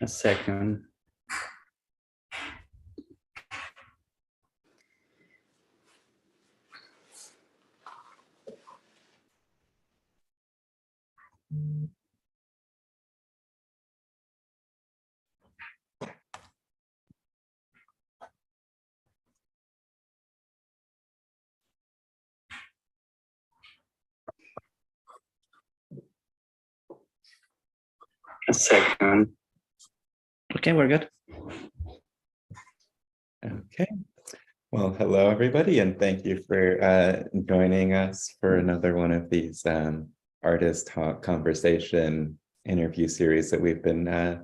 A second. A second. Okay, we're good. Okay. Well, hello, everybody, and thank you for joining us for another one of these artist talk conversation interview series that we've been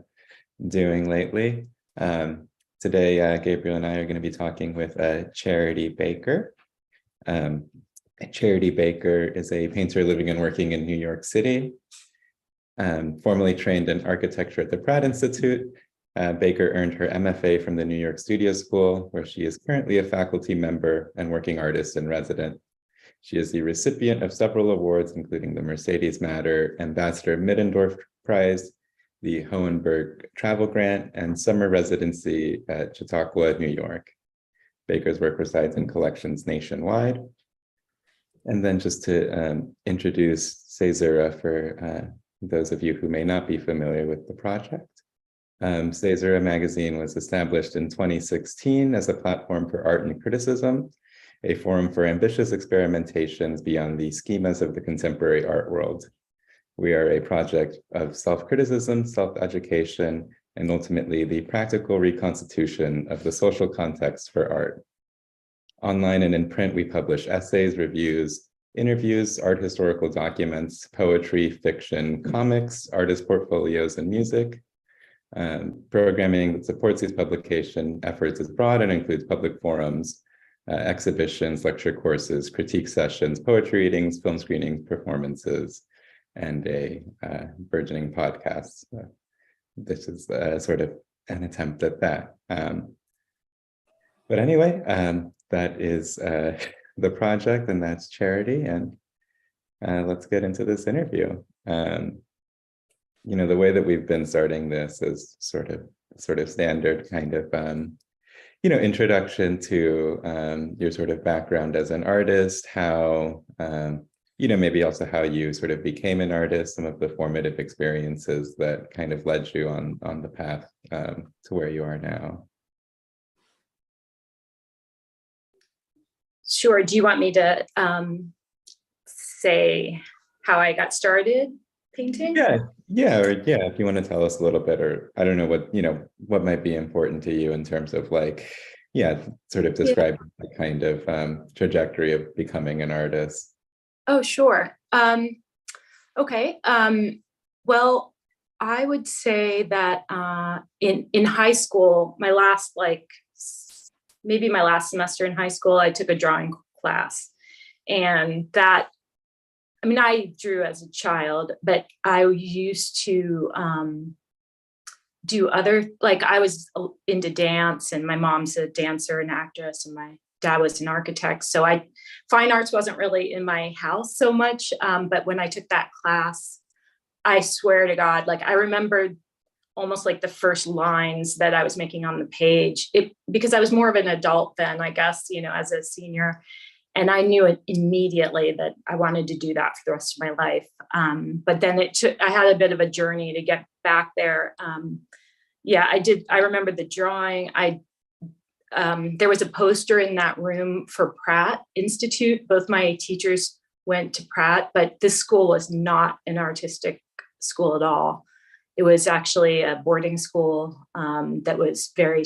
doing lately. Today, Gabriel and I are going to be talking with Charity Baker. Charity Baker is a painter living and working in New York City. Formerly trained in architecture at the Pratt Institute, Baker earned her MFA from the New York Studio School, where she is currently a faculty member and working artist in resident. She is the recipient of several awards, including the Mercedes Matter Ambassador Middendorf Prize, the Hohenberg Travel Grant, and summer residency at Chautauqua, New York. Baker's work resides in collections nationwide. And then just to introduce Caesura for those of you who may not be familiar with the project. Caesura magazine was established in 2016 as a platform for art and criticism, a forum for ambitious experimentations beyond the schemas of the contemporary art world. We are a project of self-criticism, self-education, and ultimately the practical reconstitution of the social context for art. Online and in print, we publish essays, reviews, interviews, art historical documents, poetry, fiction, comics, artist portfolios, and music. Programming that supports these publication efforts is broad and includes public forums, exhibitions, lecture courses, critique sessions, poetry readings, film screenings, performances, and a burgeoning podcast. This is sort of an attempt at that. But anyway, that is the project, and that's Charity, and let's get into this interview. You know, the way that we've been starting this is sort of standard kind of, you know, introduction to your sort of background as an artist, how, you know, maybe also how you sort of became an artist, some of the formative experiences that kind of led you on the path to where you are now. Sure. Do you want me to say how I got started painting? Yeah, if you want to tell us a little bit, or I don't know what, you know, what might be important to you in terms of like, sort of describe the kind of trajectory of becoming an artist. Oh, sure. Okay. Well, I would say that in high school, maybe my last semester in high school, I took a drawing class, and that, I mean, I drew as a child, but I used to do other, like I was into dance, and my mom's a dancer and actress, and my dad was an architect. So fine arts wasn't really in my house so much. But when I took that class, I swear to God, like I remembered almost like the first lines that I was making on the page, because I was more of an adult then, I guess, you know, as a senior. And I knew it immediately that I wanted to do that for the rest of my life. But then I had a bit of a journey to get back there. I remember the drawing. There was a poster in that room for Pratt Institute. Both my teachers went to Pratt, but this school was not an artistic school at all. It was actually a boarding school that was very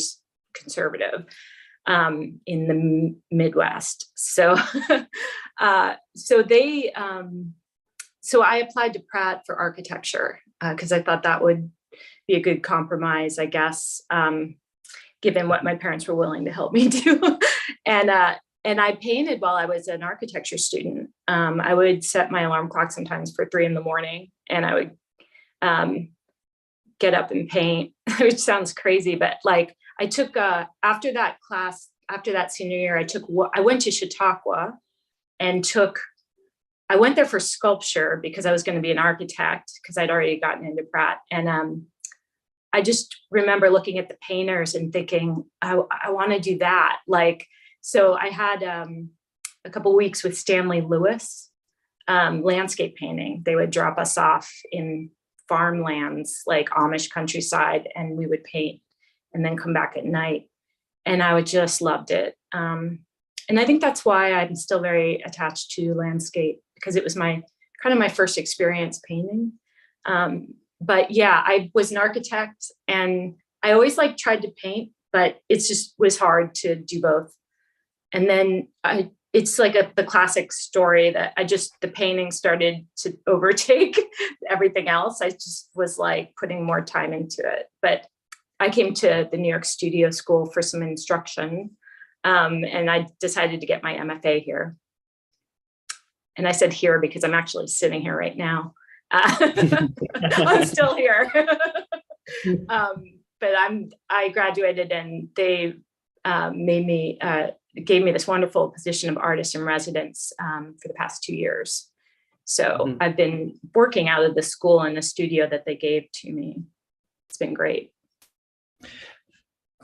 conservative in the Midwest. So, so I applied to Pratt for architecture because I thought that would be a good compromise, I guess, given what my parents were willing to help me do. And I painted while I was an architecture student. I would set my alarm clock sometimes for 3 a.m, and I would get up and paint, which sounds crazy, but like I took after that class, after that senior year, I went to Chautauqua and I went there for sculpture because I was going to be an architect because I'd already gotten into Pratt. And I just remember looking at the painters and thinking, I want to do that. Like, so I had a couple weeks with Stanley Lewis, landscape painting. They would drop us off in farmlands, like Amish countryside, and we would paint and then come back at night. And I would just loved it. And I think that's why I'm still very attached to landscape, because it was my kind of my first experience painting. But yeah, I was an architect and I always like tried to paint, but it's just was hard to do both. And then it's like the classic story that the painting started to overtake everything else. I just was like putting more time into it. But I came to the New York Studio School for some instruction, and I decided to get my MFA here. And I said here because I'm actually sitting here right now. I'm still here. But I graduated and they gave me this wonderful position of artist in residence for the past 2 years. So I've been working out of the school in the studio that they gave to me. It's been great.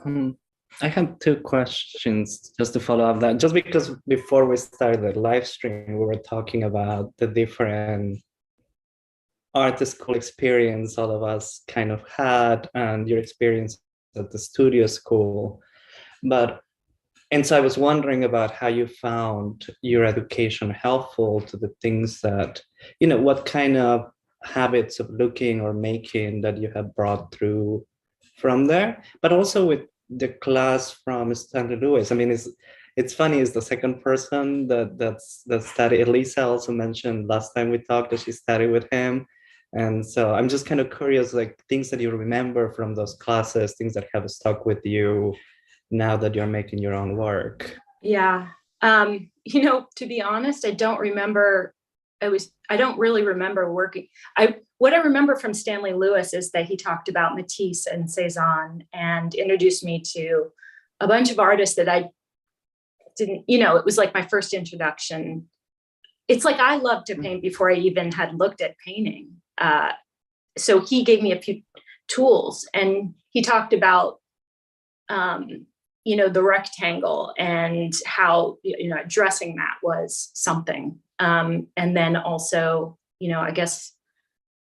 I have 2 questions just to follow up that, just because before we started the live stream, we were talking about the different art school experience all of us kind of had and your experience at the studio school. And so I was wondering about how you found your education helpful to the things that, what kind of habits of looking or making that you have brought through from there, but also with the class from Stanley Lewis. I mean, it's funny, is the second person that studied. Elisa also mentioned last time we talked that she studied with him. And so I'm just kind of curious, like things that you remember from those classes, things that have stuck with you now that you're making your own work. Yeah. To be honest, I don't really remember working. What I remember from Stanley Lewis is that he talked about Matisse and Cezanne and introduced me to a bunch of artists that I didn't, it was like my first introduction. It's like I loved to paint before I even had looked at painting. So he gave me a few tools and he talked about, the rectangle and how, addressing that was something. And then also, I guess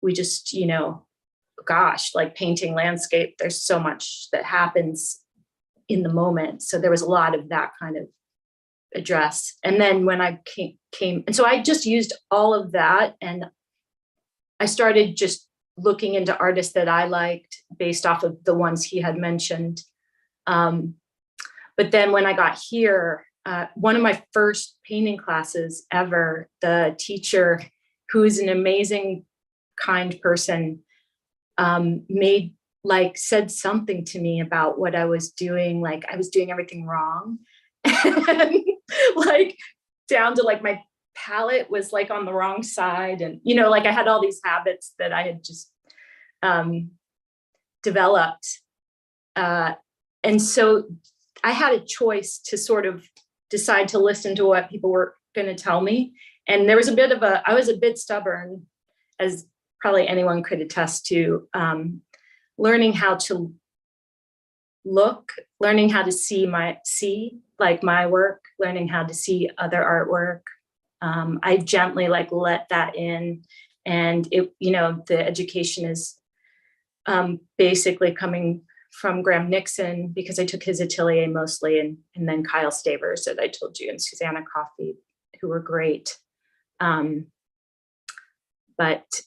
we just, like painting landscape, there's so much that happens in the moment. So there was a lot of that kind of address. And then when I came, and so I just used all of that and I started just looking into artists that I liked based off of the ones he had mentioned. But then when I got here, one of my first painting classes ever, the teacher, who is an amazing, kind person, said something to me about what I was doing. Like I was doing everything wrong. And like down to like my palette was like on the wrong side. And, like I had all these habits that I had just developed. And so I had a choice to sort of decide to listen to what people were going to tell me. And there was I was a bit stubborn, as probably anyone could attest to, learning how to look, learning how to see my work, learning how to see other artwork. I gently let that in, and the education is basically coming from Graham Nixon, because I took his atelier mostly, and then Kyle Stavers that I told you, and Susanna Coffey, who were great. But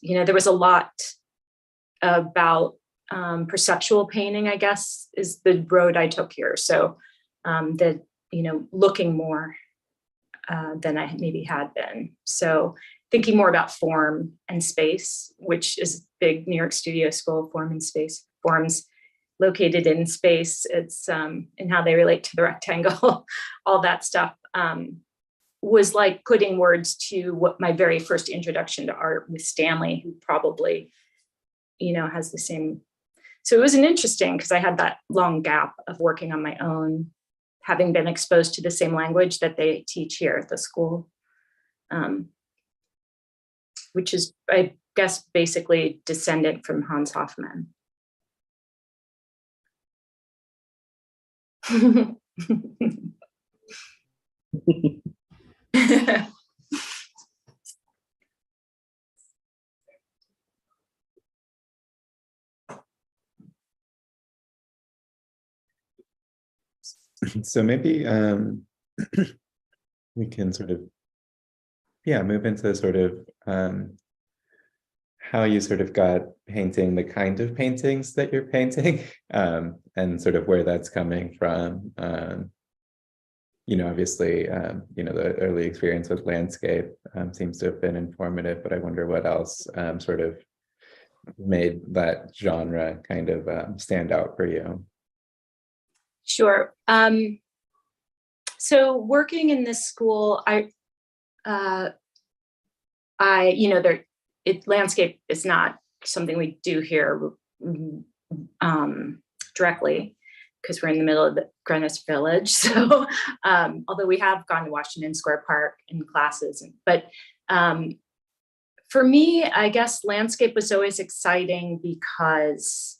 there was a lot about perceptual painting, I guess, is the road I took here. So looking more than I maybe had been. So thinking more about form and space, which is big New York Studio School, form and space, forms located in space. It's and how they relate to the rectangle, all that stuff was like putting words to what my very first introduction to art with Stanley, who probably, has the same. So it was interesting because I had that long gap of working on my own, having been exposed to the same language that they teach here at the school, which is, I guess, basically descendant from Hans Hofmann. So maybe we can sort of, move into sort of how you sort of got painting the kind of paintings that you're painting, and sort of where that's coming from. Obviously, the early experience with landscape seems to have been informative, but I wonder what else sort of made that genre kind of stand out for you. Sure. So working in this school, landscape is not something we do here directly, because we're in the middle of the Greenwich Village. So although we have gone to Washington Square Park in classes, but for me, I guess landscape was always exciting because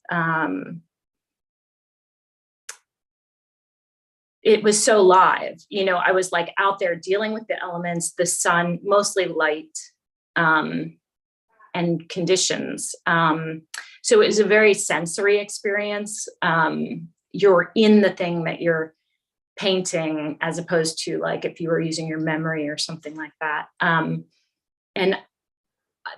it was so live. I was like out there dealing with the elements, the sun, mostly light, and conditions. So it was a very sensory experience. You're in the thing that you're painting, as opposed to like if you were using your memory or something like that. And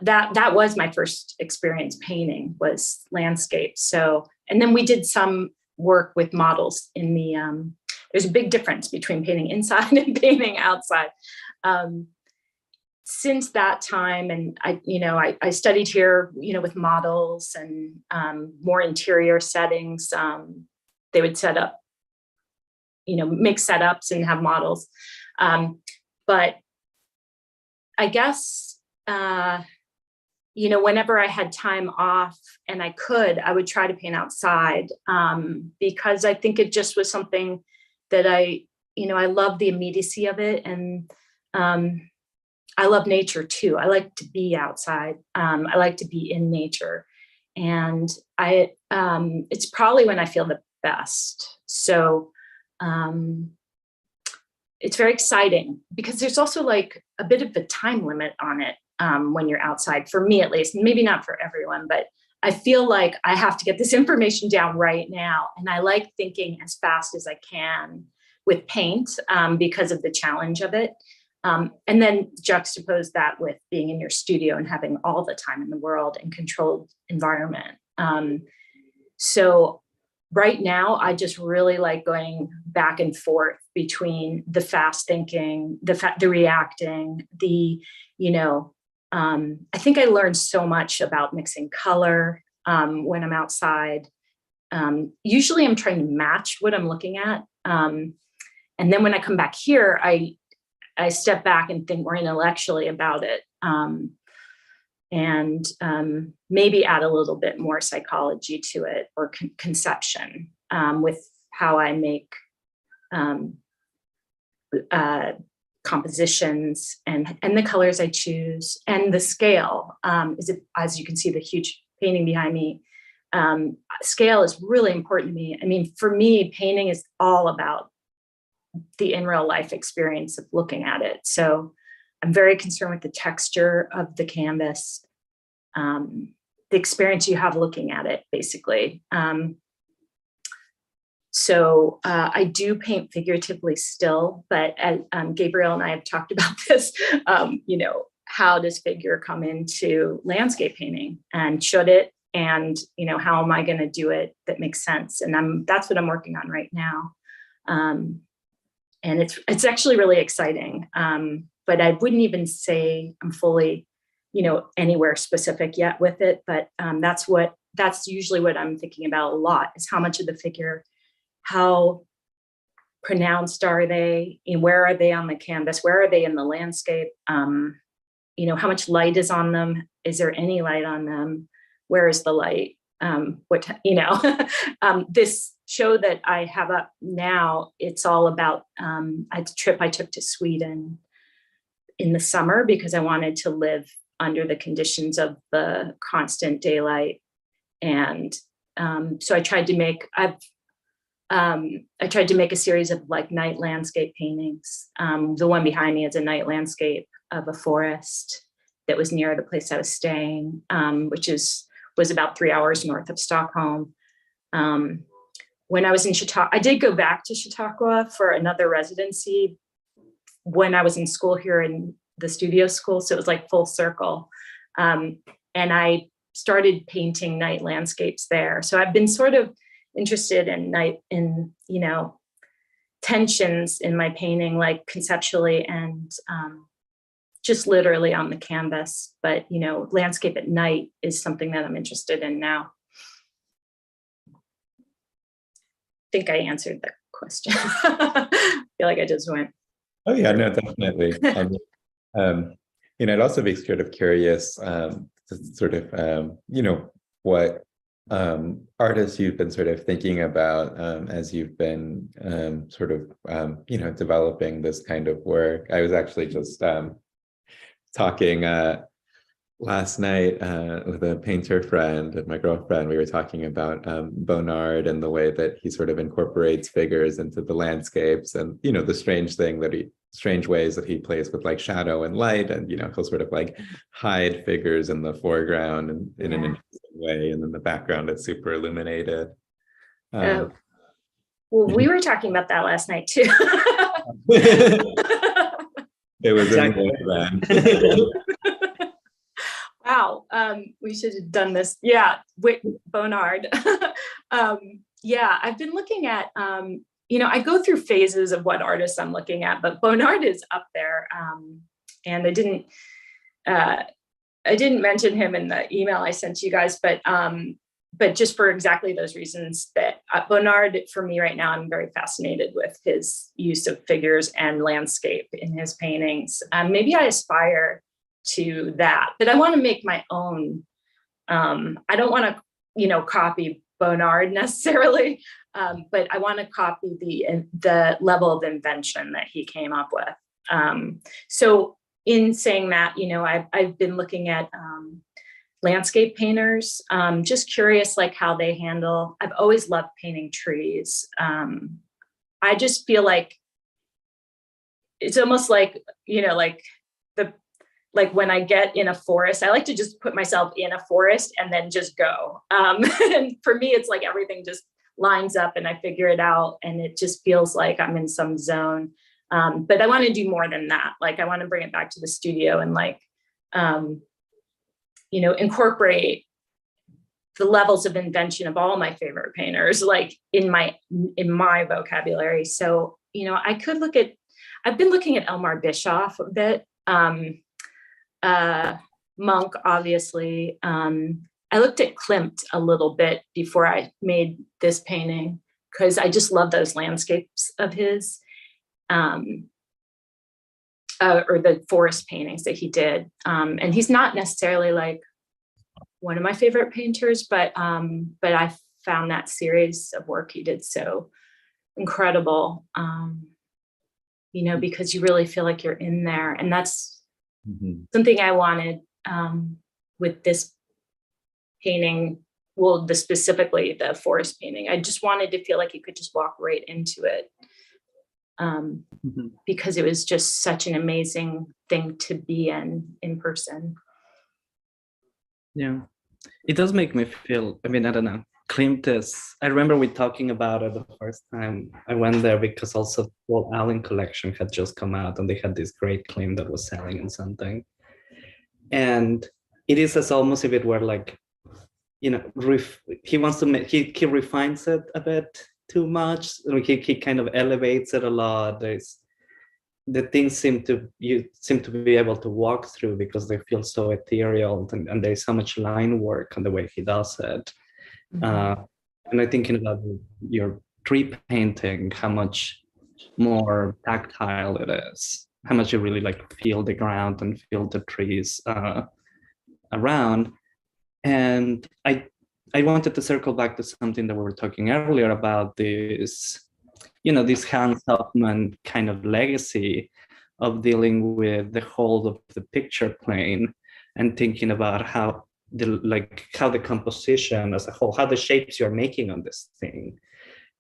that was my first experience painting, was landscape. So, and then we did some work with models in the, there's a big difference between painting inside and painting outside. Since that time, and I studied here, with models and more interior settings. They would set up, make setups and have models. But I guess, whenever I had time off and I would try to paint outside, because I think it just was something that I love the immediacy of it. And I love nature too. I like to be outside. I like to be in nature. And it's probably when I feel the best. So it's very exciting because there's also like a bit of a time limit on it when you're outside, for me at least, maybe not for everyone, but I feel like I have to get this information down right now. And I like thinking as fast as I can with paint because of the challenge of it. And then juxtapose that with being in your studio and having all the time in the world and controlled environment. So right now, I just really like going back and forth between the fast thinking, the reacting, I think I learned so much about mixing color when I'm outside. Usually I'm trying to match what I'm looking at. And then when I come back here, I step back and think more intellectually about it, and maybe add a little bit more psychology to it, or conception with how I make compositions and the colors I choose and the scale. As you can see, the huge painting behind me, scale is really important to me. I mean, for me, painting is all about the in real life experience of looking at it. So I'm very concerned with the texture of the canvas, the experience you have looking at it, basically. So I do paint figuratively still, but Gabriel and I have talked about this, how does figure come into landscape painting, and should it? And, how am I going to do it that makes sense? And that's what I'm working on right now. And it's actually really exciting. But I wouldn't even say I'm fully, anywhere specific yet with it. But that's usually what I'm thinking about a lot, is how much of the figure, how pronounced are they, and where are they on the canvas? Where are they in the landscape? How much light is on them? Is there any light on them? Where is the light? This show that I have up now, it's all about a trip I took to Sweden in the summer because I wanted to live under the conditions of the constant daylight. And so I tried to I tried to make a series of like night landscape paintings. The one behind me is a night landscape of a forest that was near the place I was staying, which was about 3 hours north of Stockholm. When I was in Chautauqua, I did go back to Chautauqua for another residency when I was in school here in the studio school. So it was like full circle. And I started painting night landscapes there. So I've been sort of interested in tensions in my painting, like conceptually and just literally on the canvas. But, landscape at night is something that I'm interested in now. I think I answered the question. I feel like I just went. Oh yeah, no, definitely. I'd also be sort of curious, sort of, what artists you've been sort of thinking about as you've been developing this kind of work. I was actually just talking last night with a painter friend and my girlfriend. We were talking about Bonnard and the way that he sort of incorporates figures into the landscapes, and the strange ways that he plays with like shadow and light, and he'll sort of like hide figures in the foreground and in an interesting way, and then the background is super illuminated. Well, we were talking about that last night too. It was exactly. Wow, we should have done this. Yeah, with Bonnard. Yeah, I've been looking at, I go through phases of what artists I'm looking at, but Bonnard is up there. And I didn't mention him in the email I sent you guys, but just for exactly those reasons that Bonnard, for me right now, I'm very fascinated with his use of figures and landscape in his paintings. Maybe I aspire to that, but I want to make my own. I don't want to, copy Bonnard necessarily, but I want to copy the level of invention that he came up with. So in saying that, I've been looking at landscape painters, just curious, like how they handle. I've always loved painting trees. I just feel like it's almost like, like when I get in a forest, I like to just put myself in a forest and then just go. And for me, it's like everything just lines up and I figure it out, and it just feels like I'm in some zone. But I want to do more than that. Like I want to bring it back to the studio and like, incorporate the levels of invention of all my favorite painters, like in my vocabulary. So, I've been looking at Elmar Bischoff a bit. Munch, obviously. I looked at Klimt a little bit before I made this painting because I just love those landscapes of his, or the forest paintings that he did. And he's not necessarily like one of my favorite painters, but I found that series of work he did so incredible, because you really feel like you're in there. And that's something I wanted with this painting, specifically the forest painting. I just wanted to feel like you could just walk right into it, because it was just such an amazing thing to be in person. Yeah, it does make me feel, I don't know, Klimt I remember we talking about it the first time I went there, because also the Walt Allen collection had just come out and they had this great Klimt that was selling in something. And it is as almost if it were like, he wants to make, he refines it a bit too much. He kind of elevates it a lot. The things you seem to be able to walk through because they feel so ethereal, and there's so much line work on the way he does it. And I'm thinking about your tree painting, how much more tactile it is, how much you really like feel the ground and feel the trees around. And I wanted to circle back to something that we were talking earlier about this, this Hans Hofmann kind of legacy of dealing with the whole of the picture plane and thinking about how the composition as a whole, how the shapes you're making on this thing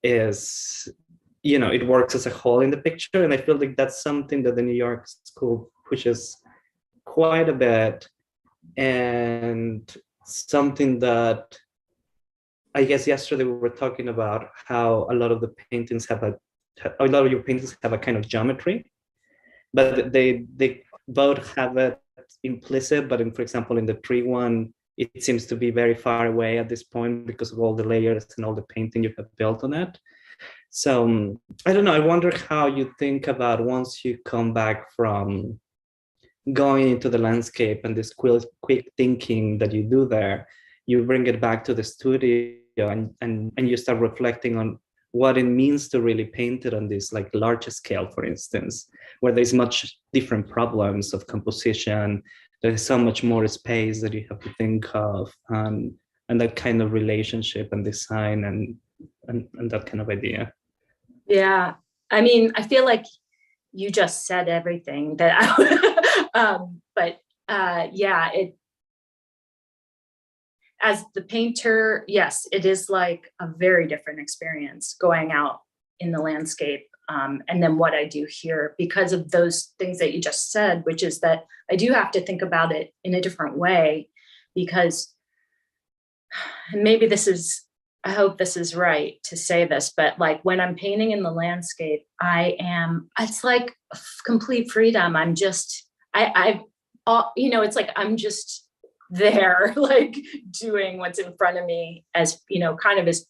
is, it works as a whole in the picture. And I feel like that's something that the New York school pushes quite a bit, and something that I guess yesterday we were talking about how a lot of the paintings a lot of your paintings have a kind of geometry, but they both have it implicit, but for example, in the tree one, it seems to be very far away at this point because of all the layers and all the painting you have built on it. So I don't know, I wonder how you think about, once you come back from going into the landscape and this quick thinking that you do there, you bring it back to the studio and you start reflecting on what it means to really paint it on this like larger scale, for instance, where there's much different problems of composition. There's so much more space that you have to think of, and that kind of relationship and design and that kind of idea. Yeah, I mean, I feel like you just said everything that yeah, as the painter, yes, it is like a very different experience going out in the landscape. And then what I do here, because of those things that you just said, which is that I do have to think about it in a different way, because, and maybe I hope this is right to say this, but like when I'm painting in the landscape, it's like complete freedom. I'm just, it's like, I'm just there, like doing what's in front of me as, kind of as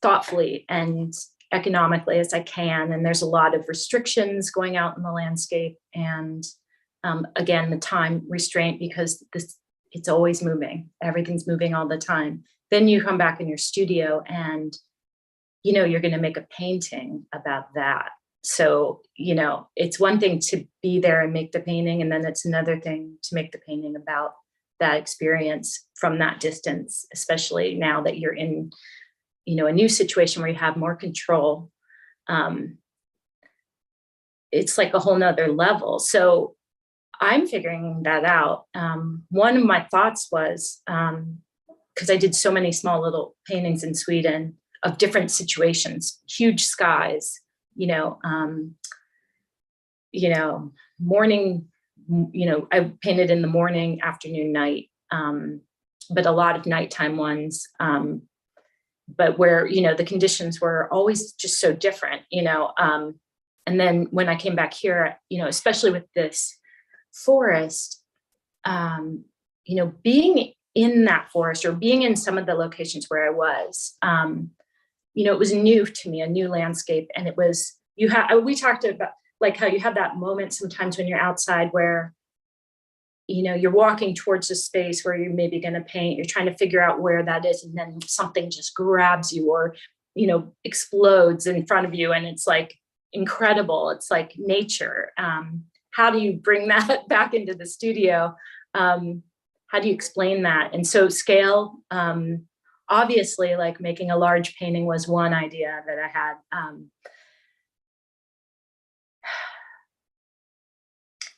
thoughtfully and economically as I can. And there's a lot of restrictions going out in the landscape. And again, the time restraint, because it's always moving. Everything's moving all the time. Then you come back in your studio and, you're going to make a painting about that. So, it's one thing to be there and make the painting. And then it's another thing to make the painting about that experience from that distance, especially now that you're in, a new situation where you have more control. It's like a whole nother level. So I'm figuring that out. One of my thoughts was, because I did so many small little paintings in Sweden of different situations, huge skies, morning, I painted in the morning, afternoon, night, but a lot of nighttime ones, but where, the conditions were always just so different, and then when I came back here, especially with this forest, being in that forest or being in some of the locations where I was, it was new to me, a new landscape. And it was, we talked about like how you have that moment sometimes when you're outside where, you're walking towards a space where you're maybe going to paint, you're trying to figure out where that is. And then something just grabs you or, explodes in front of you. And it's like incredible. It's like nature. How do you bring that back into the studio? How do you explain that? And so scale, obviously, like making a large painting was one idea that I had.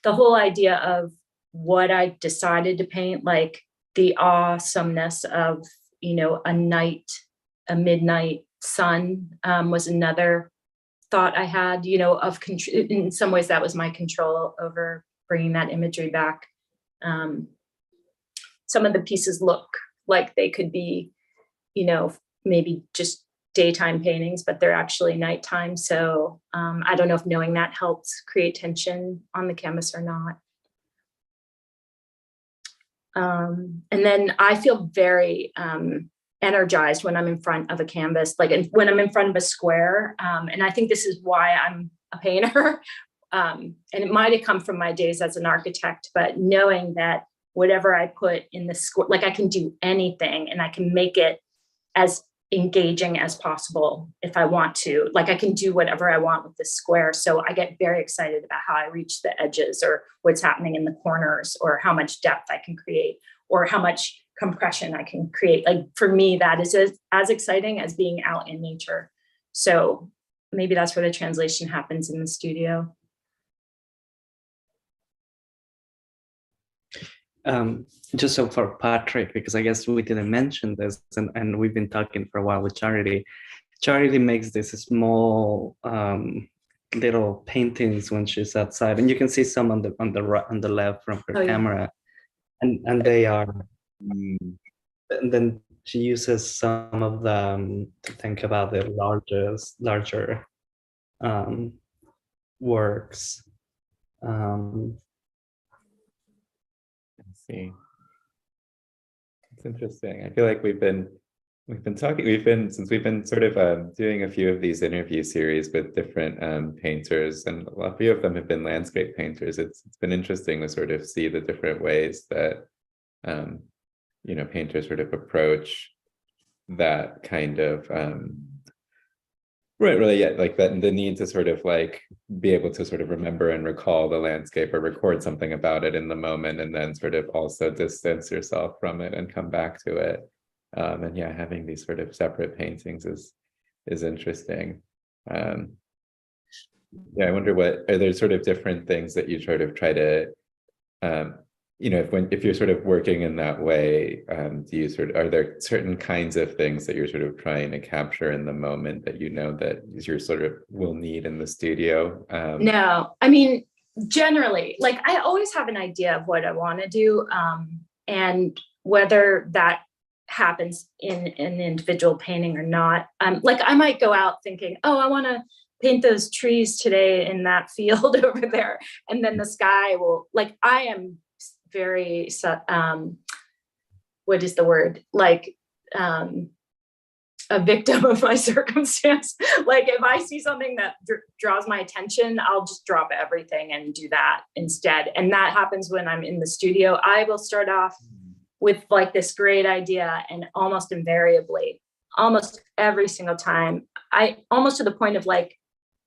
The whole idea of what I decided to paint, like the awesomeness of, a midnight sun, was another thought I had, of in some ways that was my control over bringing that imagery back. Some of the pieces look like they could be, maybe just daytime paintings, but they're actually nighttime. So I don't know if knowing that helps create tension on the canvas or not. And then I feel very energized when I'm in front of a canvas, like when I'm in front of a square. And I think this is why I'm a painter. And it might have come from my days as an architect, but knowing that whatever I put in the square, like I can do anything and I can make it as engaging as possible if I want to. Like I can do whatever I want with this square. So I get very excited about how I reach the edges or what's happening in the corners or how much depth I can create or how much compression I can create. Like for me, that is as exciting as being out in nature. So maybe that's where the translation happens in the studio. Just so for Patrick, because I guess we didn't mention this, and we've been talking for a while with Charity. Charity makes this small little paintings when she's outside, and you can see some on the left from her Oh, yeah. camera, and they are. Mm. And then she uses some of them to think about the larger works. I see. It's interesting. I feel like we've been since we've been sort of doing a few of these interview series with different painters, and a few of them have been landscape painters. It's been interesting to sort of see the different ways that painters sort of approach that kind of right, really, yeah, like that, the need to sort of like be able to sort of remember and recall the landscape or record something about it in the moment, and then sort of also distance yourself from it and come back to it. And yeah, having these sort of separate paintings is interesting. Yeah, I wonder are there sort of different things that you sort of try to if you're sort of working in that way, are there certain kinds of things that you're sort of trying to capture in the moment that that you're sort of will need in the studio? No, I mean, generally, like I always have an idea of what I want to do, and whether that happens in an individual painting or not. Like I might go out thinking, oh, I want to paint those trees today in that field over there, and then the sky will, like, I am very what is the word, like a victim of my circumstance. Like if I see something that draws my attention, I'll just drop everything and do that instead. And that happens when I'm in the studio. I will start off with like this great idea, and almost invariably, almost every single time, I almost to the point of like,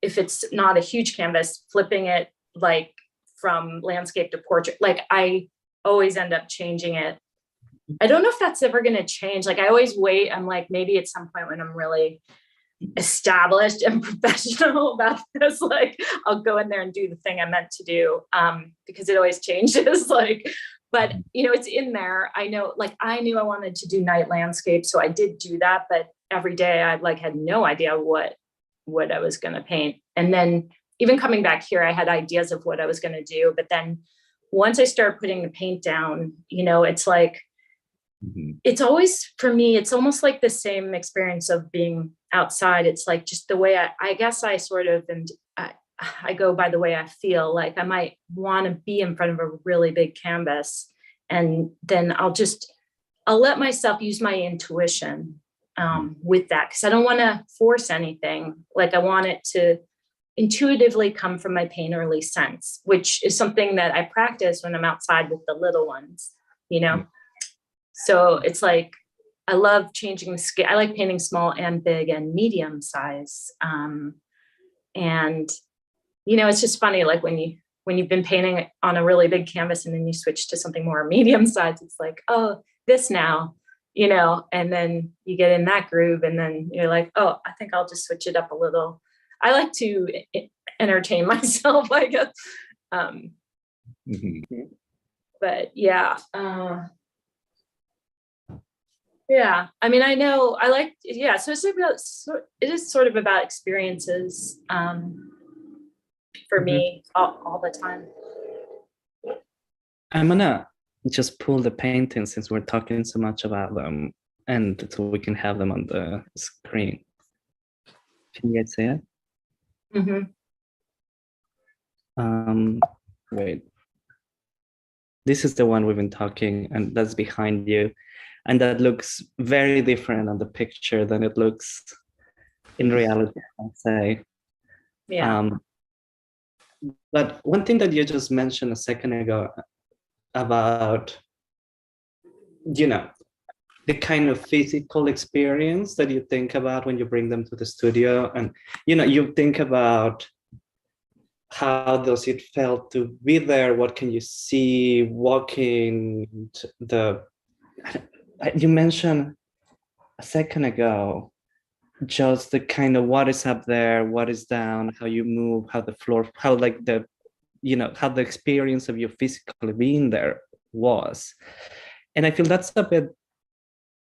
if it's not a huge canvas, flipping it like from landscape to portrait, like I always end up changing it. I don't know if that's ever going to change. Like I always wait. I'm like, maybe at some point when I'm really established and professional about this, like I'll go in there and do the thing I meant to do, because it always changes. Like, but it's in there. I know, like I knew I wanted to do night landscape, so I did do that. But every day I like had no idea what I was going to paint. And then even coming back here, I had ideas of what I was going to do. But then once I started putting the paint down, it's like, it's always, for me, it's almost like the same experience of being outside. It's like just the way I guess I sort of, and I go by the way I feel. Like I might want to be in front of a really big canvas, and then I'll let myself use my intuition with that, because I don't want to force anything. Like I want it to intuitively come from my painterly sense, which is something that I practice when I'm outside with the little ones, So it's like, I love changing the scale. I like painting small and big and medium size. And, it's just funny, like when you've been painting on a really big canvas and then you switch to something more medium size, it's like, oh, this now, and then you get in that groove, and then you're like, oh, I think I'll just switch it up a little. I like to entertain myself, I guess. But yeah. Yeah, I mean, I know I like, yeah. So it is sort of about experiences for me all the time. I'm gonna just pull the paintings since we're talking so much about them, and so we can have them on the screen. Can you guys see it? Wait. This is the one we've been talking, and that's behind you. And that looks very different on the picture than it looks in reality, I'd say. Yeah. But one thing that you just mentioned a second ago about, the kind of physical experience that you think about when you bring them to the studio, and, you think about how does it felt to be there? What can you see walking you mentioned a second ago, just the kind of what is up there, what is down, how you move, how the floor, how like how the experience of you physically being there was. And I feel that's a bit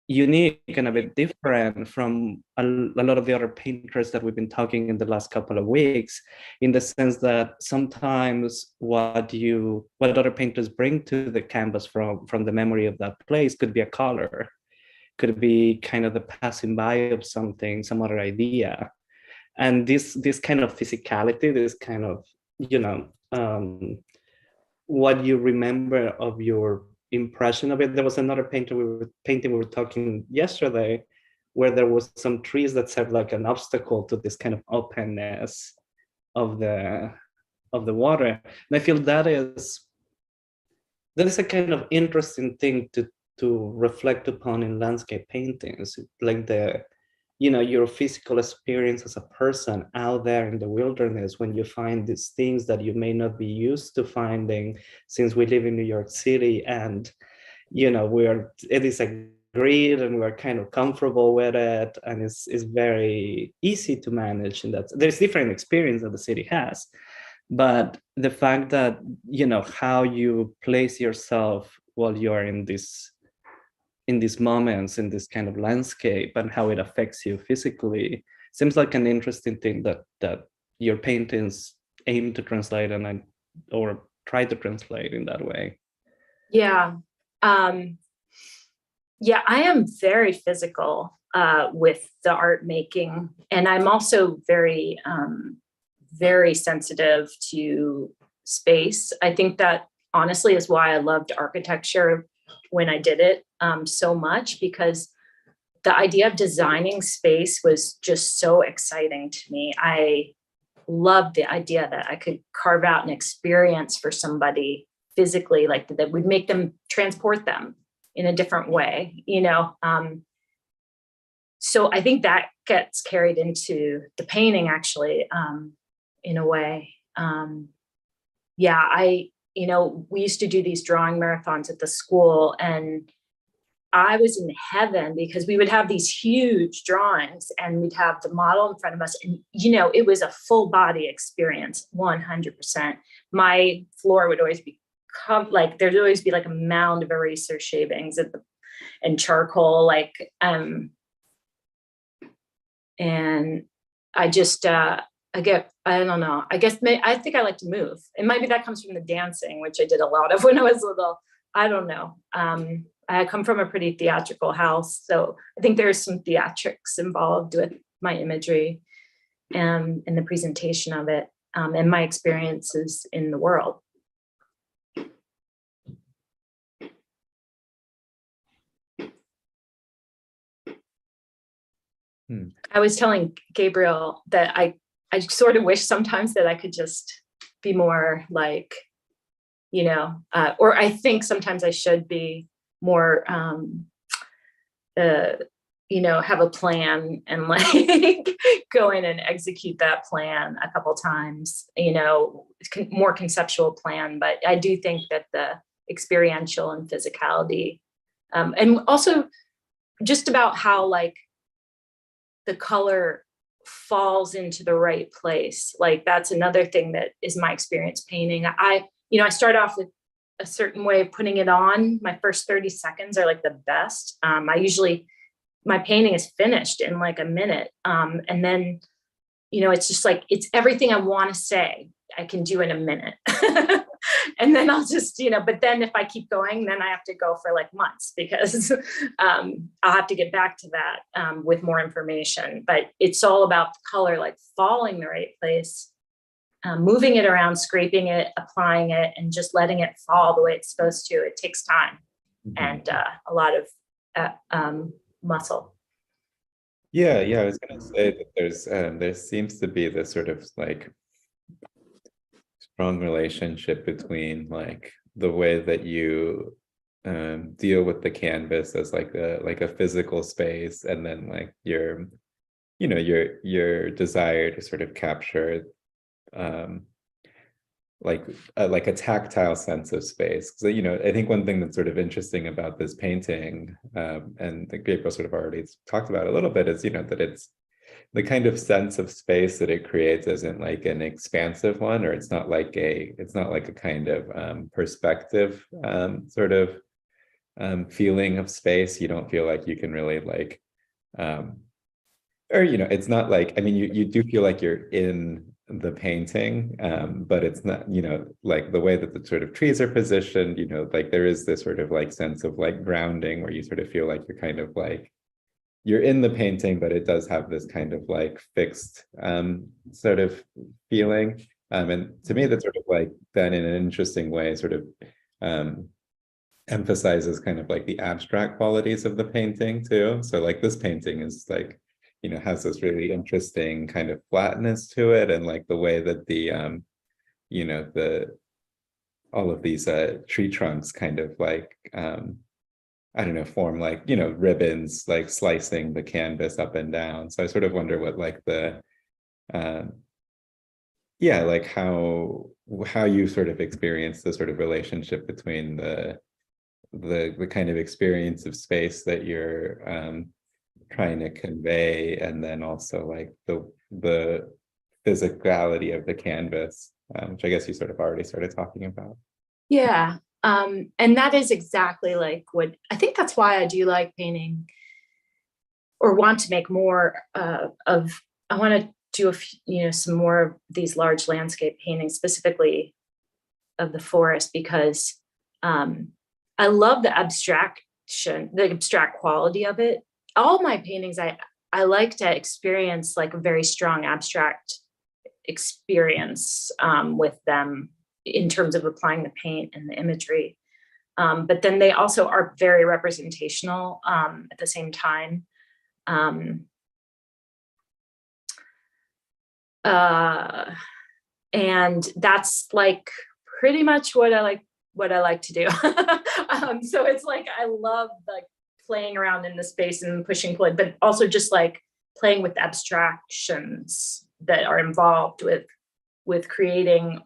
unique and a bit different from a lot of the other painters that we've been talking in the last couple of weeks, in the sense that sometimes what other painters bring to the canvas from the memory of that place could be a color, could be kind of the passing by of something, some other idea. And this kind of physicality, this kind of, what you remember of your impression of it. There was another painting we were talking yesterday, where there was some trees that served like an obstacle to this kind of openness of the water. And I feel that is a kind of interesting thing to reflect upon in landscape paintings, like your physical experience as a person out there in the wilderness, when you find these things that you may not be used to finding, since we live in New York City, and it is a grid and we're kind of comfortable with it, and it's very easy to manage. And that there's different experience that the city has, but the fact that how you place yourself while you're in these moments, in this kind of landscape, and how it affects you physically, seems like an interesting thing that your paintings aim to translate or try to translate in that way. Yeah. Yeah, I am very physical with the art making. And I'm also very, very sensitive to space. I think that honestly is why I loved architecture when I did it so much, because the idea of designing space was just so exciting to me. I loved the idea that I could carve out an experience for somebody physically, like that would make them transport them in a different way, so I think that gets carried into the painting, actually, in a way. We used to do these drawing marathons at the school, and I was in heaven because we would have these huge drawings and we'd have the model in front of us. And, it was a full body experience, 100%. My floor would always be there'd always be like a mound of eraser shavings and charcoal, and I just, I don't know, I think I like to move. And maybe that comes from the dancing, which I did a lot of when I was little. I don't know. I come from a pretty theatrical house, so I think there's some theatrics involved with my imagery and the presentation of it, and my experiences in the world. I was telling Gabriel that I sort of wish sometimes that I could just be more like, or I think sometimes I should be more, have a plan and go in and execute that plan a couple times, more conceptual plan. But I do think that the experiential and physicality, and also just about how the color falls into the right place. That's another thing that is my experience painting. I start off with a certain way of putting it on. My first 30 seconds are the best. My painting is finished in a minute. And then, it's just it's everything I want to say, I can do in a minute. And then I'll just, but then if I keep going, then I have to go for months, because I'll have to get back to that with more information. But it's all about the color, falling the right place, moving it around, scraping it, applying it, and just letting it fall the way it's supposed to. It takes time and a lot of muscle. Yeah, I was going to say that there seems to be this sort of strong relationship between the way that you deal with the canvas as a physical space, and then your desire to sort of capture a tactile sense of space. So I think one thing that's sort of interesting about this painting, and that Gabriel sort of already talked about a little bit, is that it's the kind of sense of space that it creates isn't an expansive one, or it's not like a kind of perspective sort of feeling of space. You don't feel like you can really like, or, you know, it's not like, I mean, you do feel like you're in the painting, but it's not, you know, like the way that the sort of trees are positioned, you know, like there is this sort of like sense of like grounding where you sort of feel like you're kind of like, you're in the painting, but it does have this kind of like fixed sort of feeling. And to me, that's sort of like then in an interesting way, sort of emphasizes kind of like the abstract qualities of the painting too. So like this painting is like, you know, has this really interesting kind of flatness to it, and like the way that the you know, the all of these tree trunks kind of like I don't know, form like, you know, ribbons like slicing the canvas up and down. So I sort of wonder what like the yeah, like how you sort of experience the sort of relationship between the kind of experience of space that you're trying to convey, and then also like the physicality of the canvas, which I guess you sort of already started talking about. Yeah. And that is exactly like what I think, that's why I do like painting, or want to make more of. I want to do you know, some more of these large landscape paintings, specifically of the forest, because I love the abstraction, the abstract quality of it. All my paintings, I like to experience like a very strong abstract experience with them, in terms of applying the paint and the imagery. But then they also are very representational at the same time. And that's like pretty much what I like to do. So it's like, I love like playing around in the space and pushing, but also just like playing with the abstractions that are involved with creating,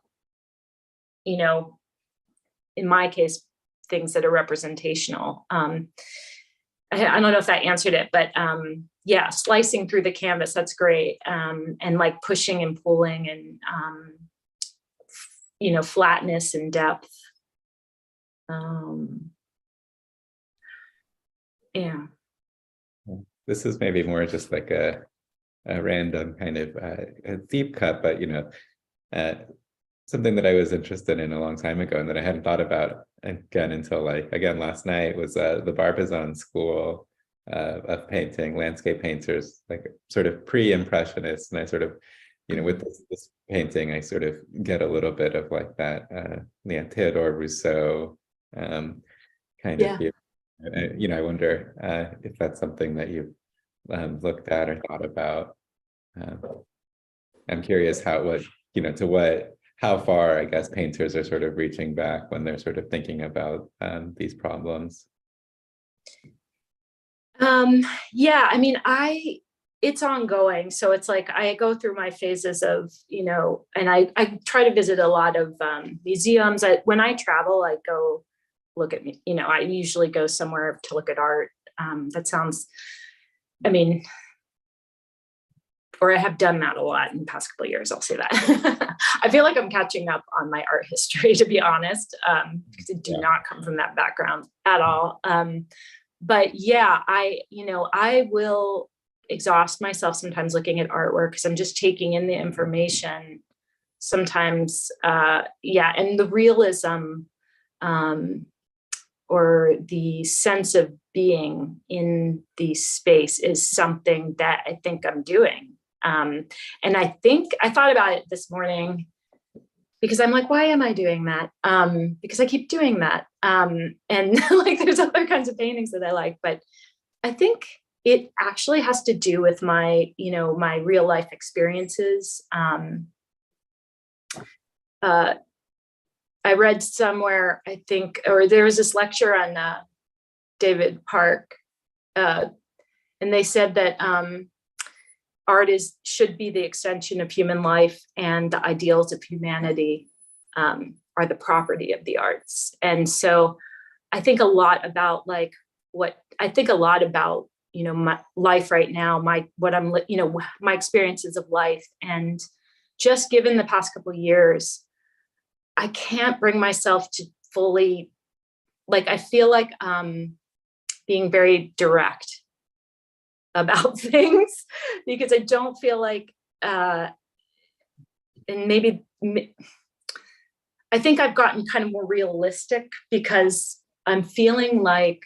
you know, in my case, things that are representational. I don't know if that answered it, but yeah, slicing through the canvas, that's great. And like pushing and pulling, and you know, flatness and depth. Yeah. This is maybe more just like a random kind of a deep cut, but you know, something that I was interested in a long time ago and that I hadn't thought about again until like, again, last night, was the Barbizon School of painting, landscape painters, like sort of pre-impressionists. And I sort of, you know, with this painting, I sort of get a little bit of like that, yeah, Theodore Rousseau kind Yeah. of, you know, I wonder if that's something that you've looked at or thought about. I'm curious you know, how far, I guess, painters are sort of reaching back when they're sort of thinking about these problems. Yeah, I mean, it's ongoing. So it's like, I go through my phases of, you know, and I try to visit a lot of museums. When I travel, I go look at, you know, I usually go somewhere to look at art. That sounds, I mean, or I have done that a lot in the past couple of years, I'll say that. I feel like I'm catching up on my art history, to be honest, because I do not come from that background at all. But yeah, I will exhaust myself sometimes looking at artwork, because I'm just taking in the information sometimes. Yeah, and the realism or the sense of being in the space is something that I think I'm doing. And I think I thought about it this morning, because I'm like, why am I doing that? Because I keep doing that. And like, there's other kinds of paintings that I like, but I think it actually has to do with my, you know, my real life experiences. I read somewhere, I think, or there was this lecture on David Park, and they said that art should be the extension of human life, and the ideals of humanity are the property of the arts. And so I think a lot about you know, my life right now, my experiences of life. And just given the past couple of years, I can't bring myself to fully like, I feel like being very direct about things, because I don't feel like, and maybe, I think I've gotten kind of more realistic because I'm feeling like,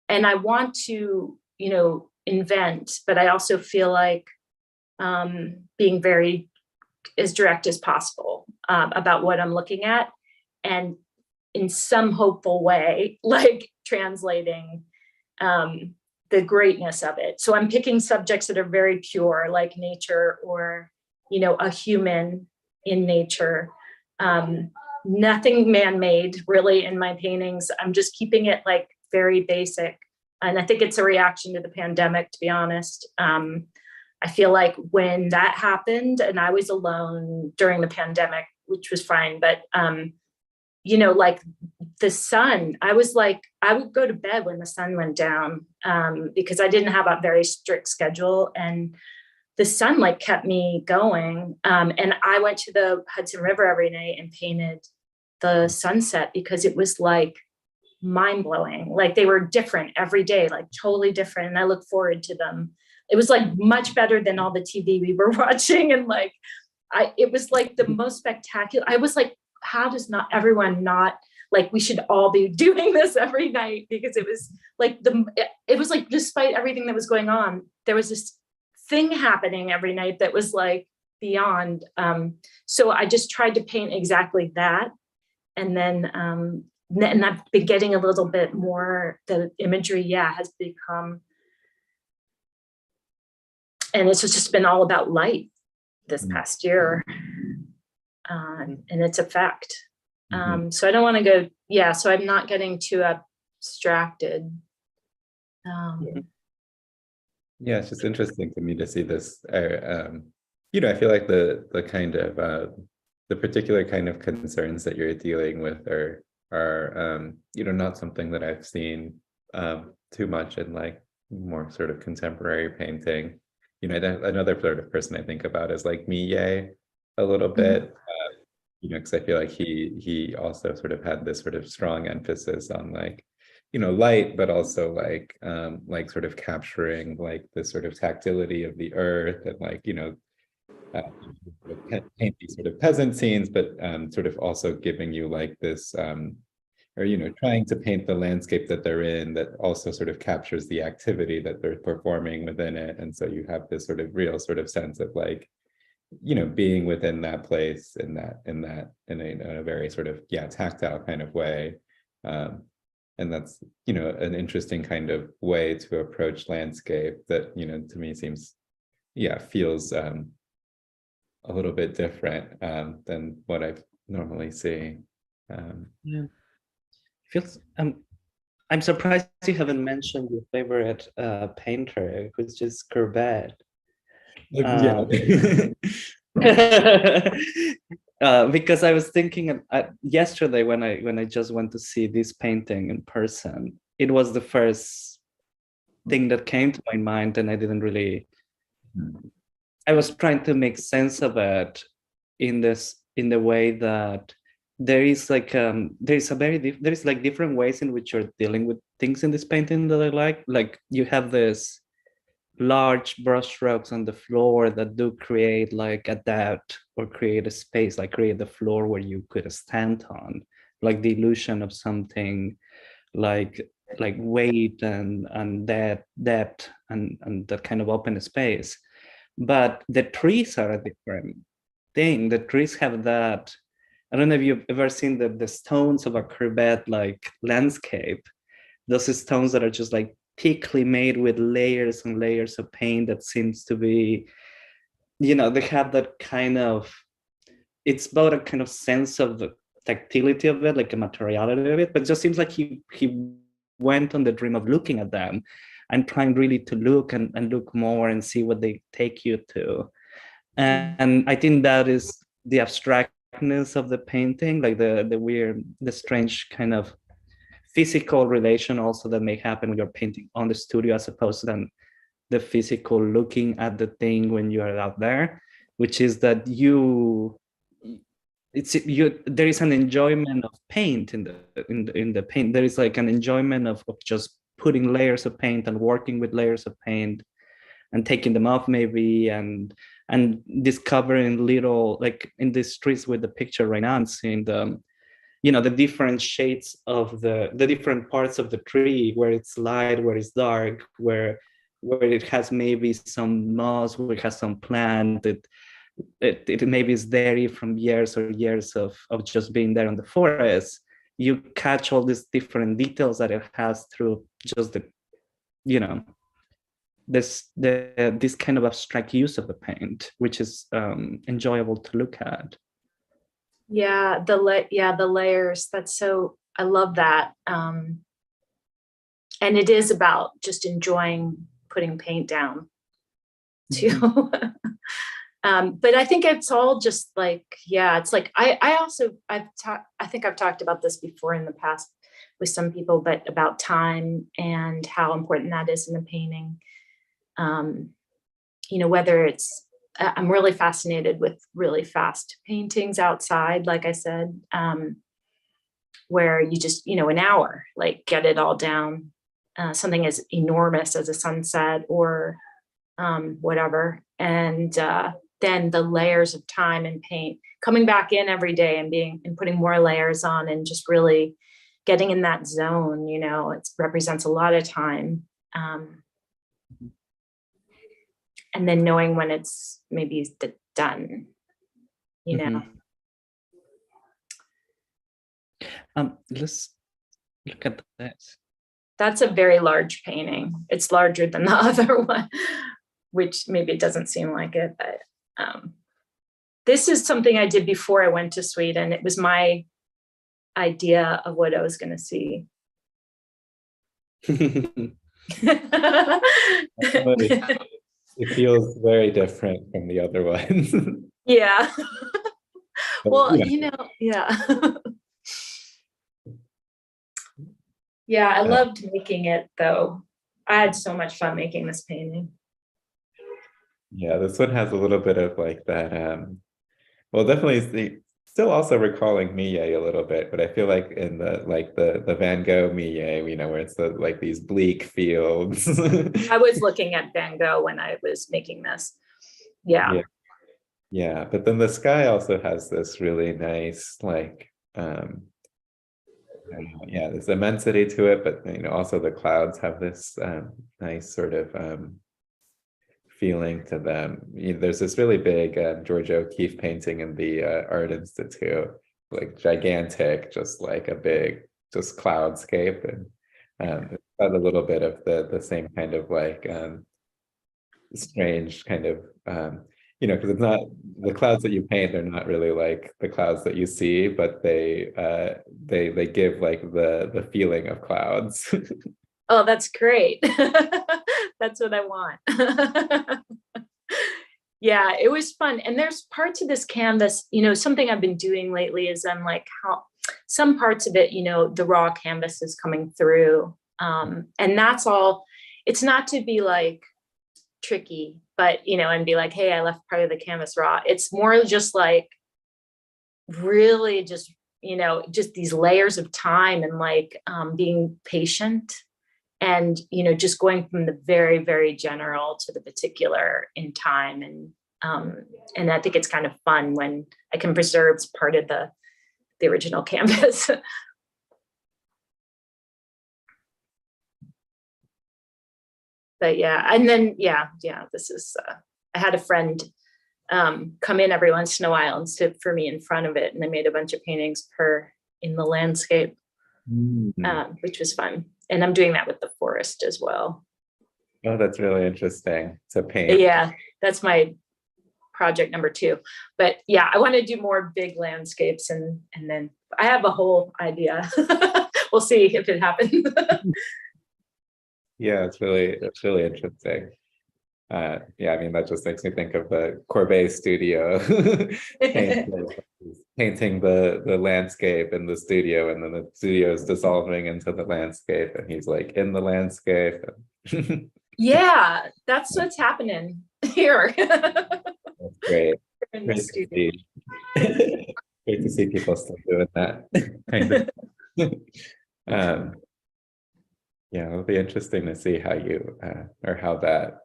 and I want to, you know, invent, but I also feel like being very as direct as possible about what I'm looking at, and in some hopeful way, like translating the greatness of it. So I'm picking subjects that are very pure, like nature, or, you know, a human in nature. Nothing man-made really in my paintings. I'm just keeping it like very basic. And I think it's a reaction to the pandemic, to be honest. I feel like when that happened and I was alone during the pandemic, which was fine, but you know, like the sun, I was like, I would go to bed when the sun went down because I didn't have a very strict schedule, and the sun like kept me going. And I went to the Hudson River every night and painted the sunset because it was like mind blowing. Like they were different every day, like totally different. And I look forward to them. It was like much better than all the TV we were watching. And like, it was like the most spectacular. I was like, how does not everyone not, like, we should all be doing this every night, because it was like it was like, despite everything that was going on, there was this thing happening every night that was like beyond. So I just tried to paint exactly that. And then, and I've been getting a little bit more, the imagery, has become, and it's just been all about light this past year and its effect. So I don't want to go, so I'm not getting too abstracted. Yeah, it's just interesting to me to see this. You know, I feel like the kind of the particular kind of concerns that you're dealing with are you know, not something that I've seen too much in like more sort of contemporary painting. You know, another sort of person I think about is like Millet a little bit. You know, because I feel like he also sort of had this sort of strong emphasis on like, you know, light, but also like sort of capturing like the sort of tactility of the earth, and like, you know, paint these sort of peasant scenes, but sort of also giving you like this, or, you know, trying to paint the landscape that they're in that also sort of captures the activity that they're performing within it. And so you have this sort of real sort of sense of like, you know, being within that place in a very sort of tactile kind of way. And that's, you know, an interesting kind of way to approach landscape that, you know, to me seems feels a little bit different than what I normally see. Feels I'm surprised you haven't mentioned your favorite painter, which is Courbet. Because I was thinking yesterday when I just went to see this painting in person, it was the first thing that came to my mind, and I didn't really. I was trying to make sense of it in the way that there is like there's like different ways in which you're dealing with things in this painting that I like. Like you have this large brush strokes on the floor that do create like a depth or create a space, like create the floor where you could stand on, like the illusion of something like weight and depth and that kind of open space. But the trees are a different thing. The trees have that. I don't know if you've ever seen the stones of a Courbet like landscape. Those stones that are just like thickly made with layers and layers of paint that seems to be, you know, they have that kind of, it's about a kind of sense of the tactility of it, like a materiality of it, but it just seems like he went on the dream of looking at them and trying really to look and look more and see what they take you to. And I think that is the abstractness of the painting, like the weird, the strange kind of physical relation also that may happen when you're painting on the studio, as opposed to then the physical looking at the thing when you are out there, which is that you it's there is an enjoyment of paint in the paint. There is like an enjoyment of just putting layers of paint and working with layers of paint and taking them off maybe, and discovering little, like in the streets with the picture right now, and seeing the, you know, the different shades of the different parts of the tree, where it's light, where it's dark, where it has maybe some moss, where it has some plant. It maybe is there from years or years of just being there in the forest. You catch all these different details that it has through just the, you know, this kind of abstract use of the paint, which is enjoyable to look at. Yeah, the layers. That's so, I love that. And it is about just enjoying putting paint down too. Mm-hmm. But I think it's all just like, yeah, it's like, I think I've talked about this before in the past with some people, but about time and how important that is in the painting. You know, whether it's, I'm really fascinated with really fast paintings outside, like I said, where you just, you know, an hour, like get it all down, something as enormous as a sunset or whatever. And then the layers of time and paint coming back in every day and putting more layers on and just really getting in that zone, you know, it represents a lot of time. And then knowing when it's maybe done, you know. Let's look at this. That's a very large painting. It's larger than the other one, which maybe it doesn't seem like it, but this is something I did before I went to Sweden. It was my idea of what I was going to see. It feels very different from the other ones. Yeah. Well, you know, yeah. Yeah, I loved making it though. I had so much fun making this painting. Yeah, this one has a little bit of like that, well, definitely still also recalling Millet a little bit, but I feel like in the Van Gogh Millet, you know, where it's like these bleak fields. I was looking at Van Gogh when I was making this. Yeah. Yeah, but then the sky also has this really nice, like, yeah, there's immensity to it, but you know, also the clouds have this nice sort of feeling to them. You know, there's this really big George O'Keeffe painting in the Art Institute, like gigantic, just like a big, just cloudscape, and it's got a little bit of the same kind of like strange kind of, you know, because it's not, the clouds that you paint, they're not really like the clouds that you see, but they give like the feeling of clouds. Oh, that's great. That's what I want. Yeah, it was fun. And there's parts of this canvas, you know, something I've been doing lately is I'm like, how some parts of it, you know, the raw canvas is coming through. And that's all, it's not to be like tricky, but, you know, and be like, hey, I left part of the canvas raw. It's more just like really just, you know, just these layers of time and like being patient. And, you know, just going from the very, very general to the particular in time. And I think it's kind of fun when I can preserve part of the original canvas. But yeah, and then, yeah, this is, I had a friend come in every once in a while and sit for me in front of it. And I made a bunch of paintings in the landscape, which was fun. And I'm doing that with the forest as well. Oh, that's really interesting to paint. Yeah, that's my project number 2. But yeah, I want to do more big landscapes, and then I have a whole idea. We'll see if it happens. Yeah, it's really interesting. Yeah, I mean, that just makes me think of the Courbet studio. Painting the landscape in the studio, and then the studio is dissolving into the landscape, and he's like in the landscape. Yeah, that's what's happening here. That's great. In the Great to studio. see. Great to see people still doing that kind of. Yeah, it'll be interesting to see how you or how that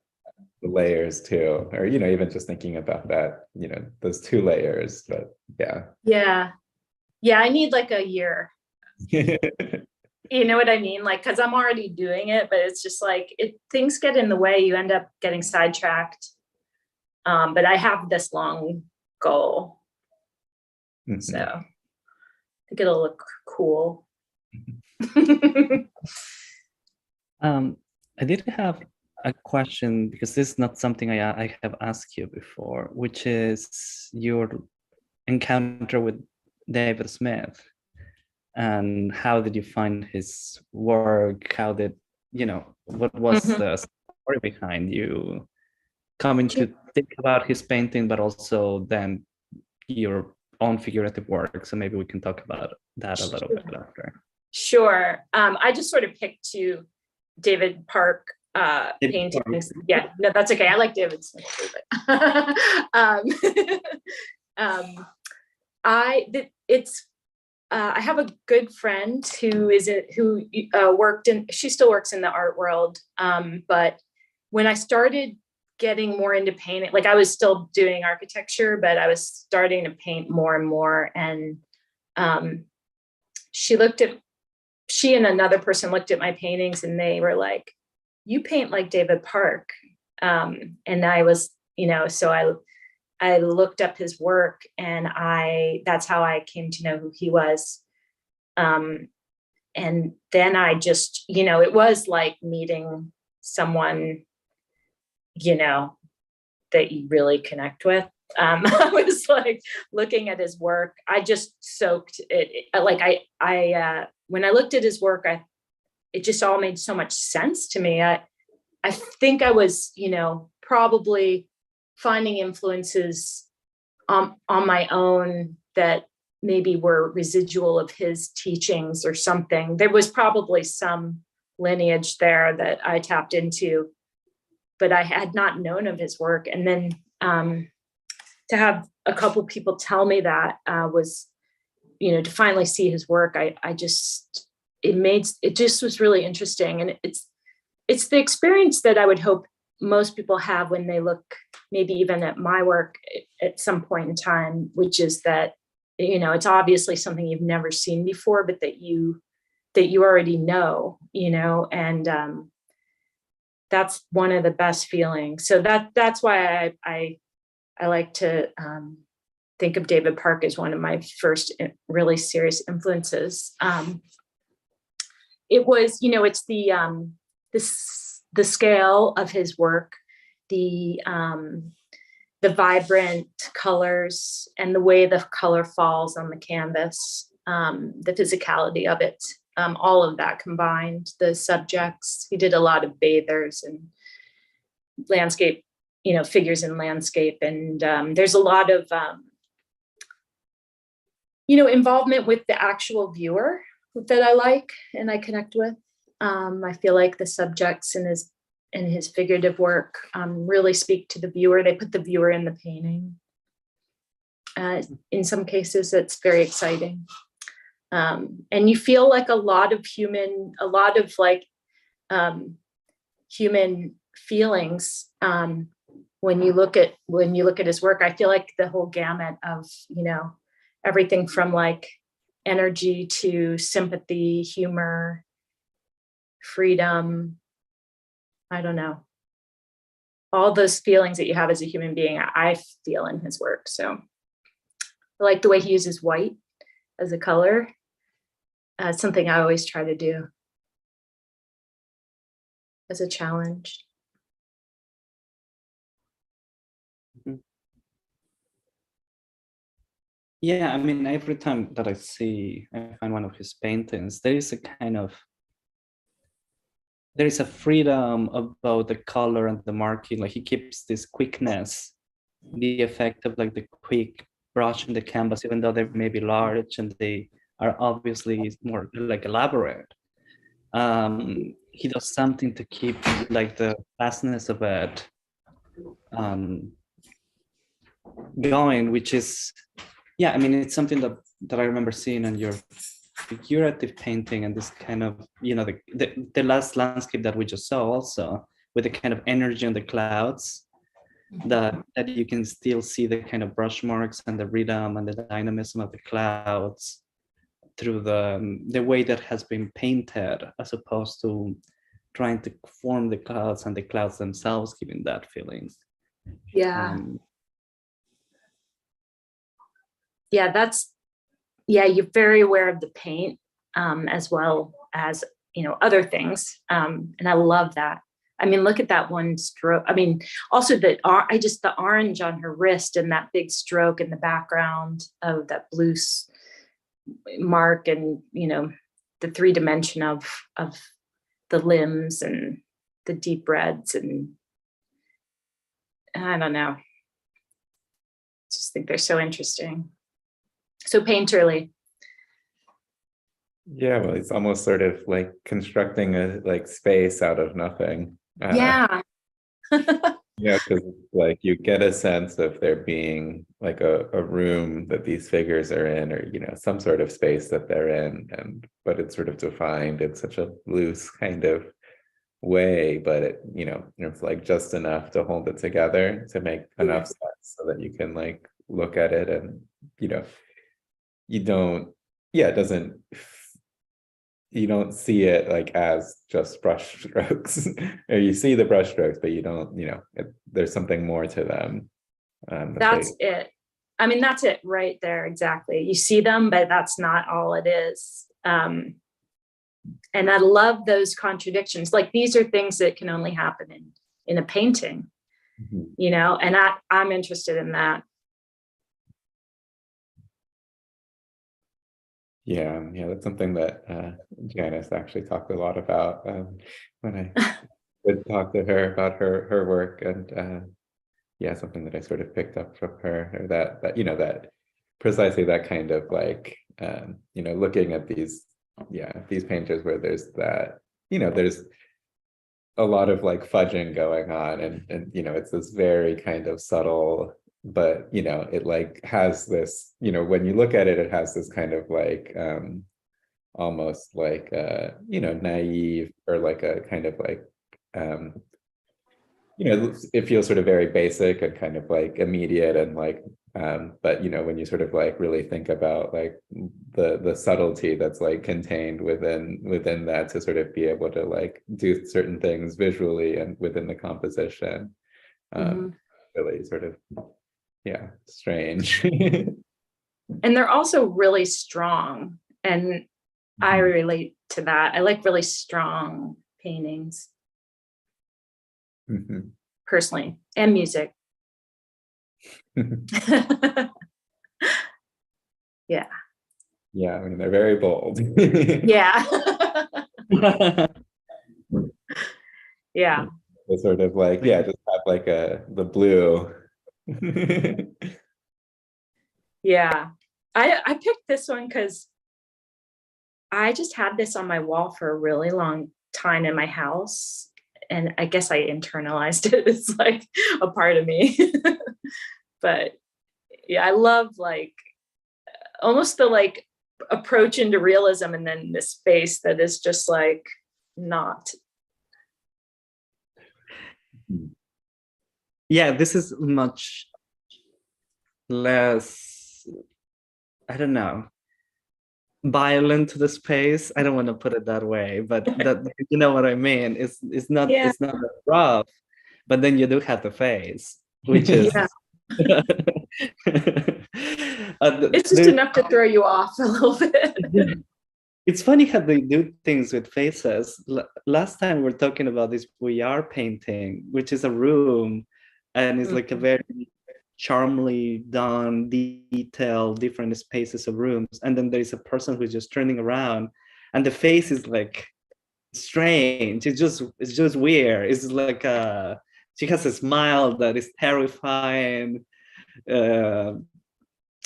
layers too, or even just thinking about that, those two layers. But Yeah. I need like a year. You know what I mean? Like, because I'm already doing it, but it's just like things get in the way. You end up getting sidetracked. But I have this long goal, so I think it'll look cool. I did have a question, because this is not something I have asked you before, which is your encounter with David Smith, and how did you find his work? How did, what was the story behind you coming to think about his painting, but also then your own figurative work? So maybe we can talk about that a little bit after. Sure. I just sort of picked two David Park paintings. Yeah, no, that's okay. I like David Smith too, but I have a good friend who she still works in the art world. But when I started getting more into painting, like I was still doing architecture, but I was starting to paint more and more. And she and another person looked at my paintings, and they were like, "You paint like David Park." And I was, so I looked up his work, and that's how I came to know who he was. And then I just, it was like meeting someone, that you really connect with. I was like looking at his work. I just soaked it. Like when I looked at his work, it just all made so much sense to me. I think I was, probably finding influences on my own that maybe were residual of his teachings or something. There was probably some lineage there that I tapped into, but I had not known of his work. And then to have a couple people tell me that was, to finally see his work, it just was really interesting. And it's the experience that I would hope most people have when they look maybe even at my work at some point in time, which is that, it's obviously something you've never seen before, but that you already know, and that's one of the best feelings. So that's why I like to think of David Park as one of my first really serious influences. It was, it's the scale of his work, the vibrant colors, and the way the color falls on the canvas, the physicality of it, all of that combined. The subjects, he did a lot of bathers and landscape, figures in landscape, and there's a lot of involvement with the actual viewer that I like and I connect with. I feel like the subjects in his figurative work really speak to the viewer. They put the viewer in the painting. In some cases, it's very exciting. And you feel like a lot of human feelings when you look at his work. I feel like the whole gamut of, everything from like energy to sympathy, humor, freedom. I don't know. All those feelings that you have as a human being, I feel in his work. So I like the way he uses white as a color. It's something I always try to do as a challenge. Yeah, I mean, every time that I find one of his paintings, there is a freedom about the color and the marking. Like he keeps this quickness, the effect of like the quick brush in the canvas, even though they may be large and they are obviously more like elaborate. He does something to keep like the fastness of it going, which is, yeah, I mean, it's something that that I remember seeing on your figurative painting, and this kind of, the last landscape that we just saw also, with the kind of energy on the clouds, that you can still see the kind of brush marks and the rhythm and the dynamism of the clouds through the way that has been painted, as opposed to trying to form the clouds and the clouds themselves giving that feeling. Yeah. You're very aware of the paint, as well as, other things. And I love that. I mean, look at that one stroke. I mean, also the orange on her wrist and that big stroke in the background of that blue mark, and, the 3 dimension of the limbs and the deep reds, and I don't know. Just think they're so interesting. So painterly. Yeah, well, it's almost sort of like constructing a like space out of nothing. Yeah. Yeah, because like you get a sense of there being like a room that these figures are in, or some sort of space that they're in, but it's sort of defined in such a loose kind of way, but it's like just enough to hold it together to make enough sense so that you can like look at it, and you don't, it doesn't, you don't see it like as just brush strokes, or you see the brush strokes, but you don't, there's something more to them. That's it. I mean, that's it right there. Exactly. You see them, but that's not all it is. And I love those contradictions. Like, these are things that can only happen in a painting, and I'm interested in that. Yeah, that's something that Janice actually talked a lot about when I would talk to her about her work, and something that I sort of picked up from her, or that that precisely that kind of like looking at these painters where there's that there's a lot of like fudging going on, and it's this very kind of subtle, but it like has this, when you look at it, it has this kind of like almost like naive, or like a kind of like it feels sort of very basic and kind of like immediate, and like but when you sort of like really think about like the subtlety that's like contained within that, to sort of be able to like do certain things visually and within the composition, really sort of strange. And they're also really strong, and I relate to that. I like really strong paintings. Personally, and music. Yeah. I mean, they're very bold. Yeah. Yeah. They sort of like just have like the blue. Yeah, I picked this one because I just had this on my wall for a really long time in my house, and I guess I internalized it. It's like a part of me. But I love like almost the like approach into realism, and then this space that is just like not. Yeah, this is much less, I don't know, violent to the space. I don't want to put it that way, but that, you know what I mean. It's not it's not that rough, but then you do have the face, which is it's just enough to throw you off a little bit. It's funny how they do things with faces. Last time we were talking about this Vuillard painting, which is a room, and it's like a very charmingly done, detailed, different spaces of rooms. And then there is a person who's just turning around, and the face is like strange. It's just weird. It's like she has a smile that is terrifying. I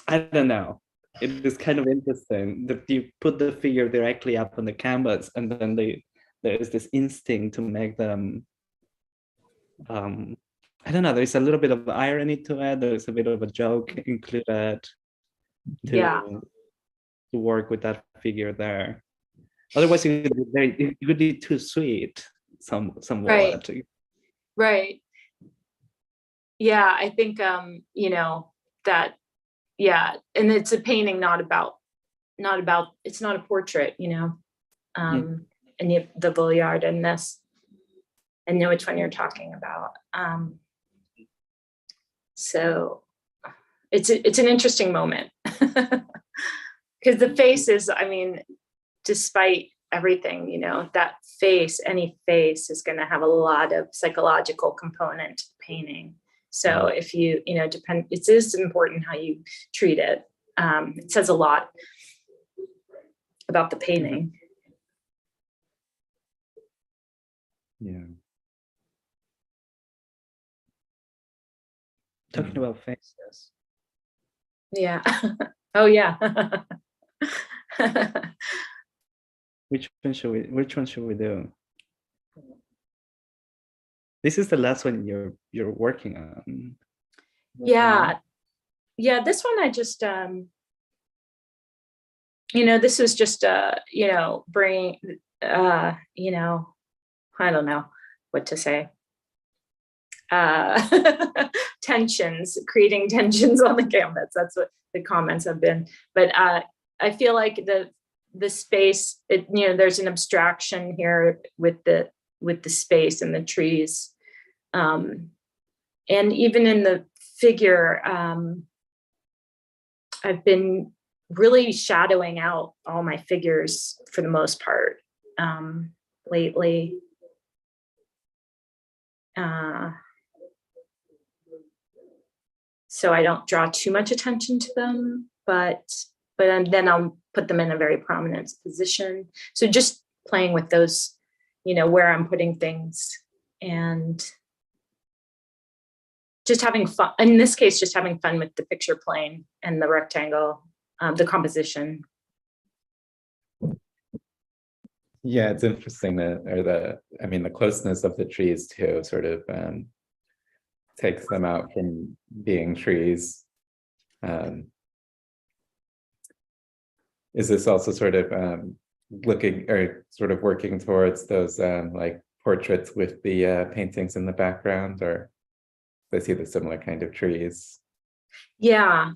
don't know. It is kind of interesting that you put the figure directly up on the canvas, and then there is this instinct to make them. I don't know. There's a little bit of irony to it. There's a bit of a joke included. to work with that figure there. Otherwise, it would be too sweet, somewhat. Right. Yeah, I think that, yeah, and it's a painting not about it's not a portrait, and the Vuillard in this. I know which one you're talking about. So it's an interesting moment because the face is, I mean, despite everything, that face, any face is going to have a lot of psychological component to painting. So if you, it is important how you treat it. It says a lot about the painting. Yeah. Talking about faces. Yeah. Oh yeah. Which one should we do? This is the last one you're working on. Yeah. This one I just this was just bringing I don't know what to say. Creating tensions on the canvas. That's what the comments have been. But I feel like the space, there's an abstraction here with the space and the trees. And even in the figure, I've been really shadowing out all my figures for the most part lately. So I don't draw too much attention to them, but then I'll put them in a very prominent position. So just playing with those, where I'm putting things and just having fun. In this case, just having fun with the picture plane and the rectangle, the composition. Yeah, it's interesting the closeness of the trees too sort of takes them out from being trees. Is this also sort of looking or sort of working towards those like portraits with the paintings in the background, or I see the similar kind of trees? Yeah.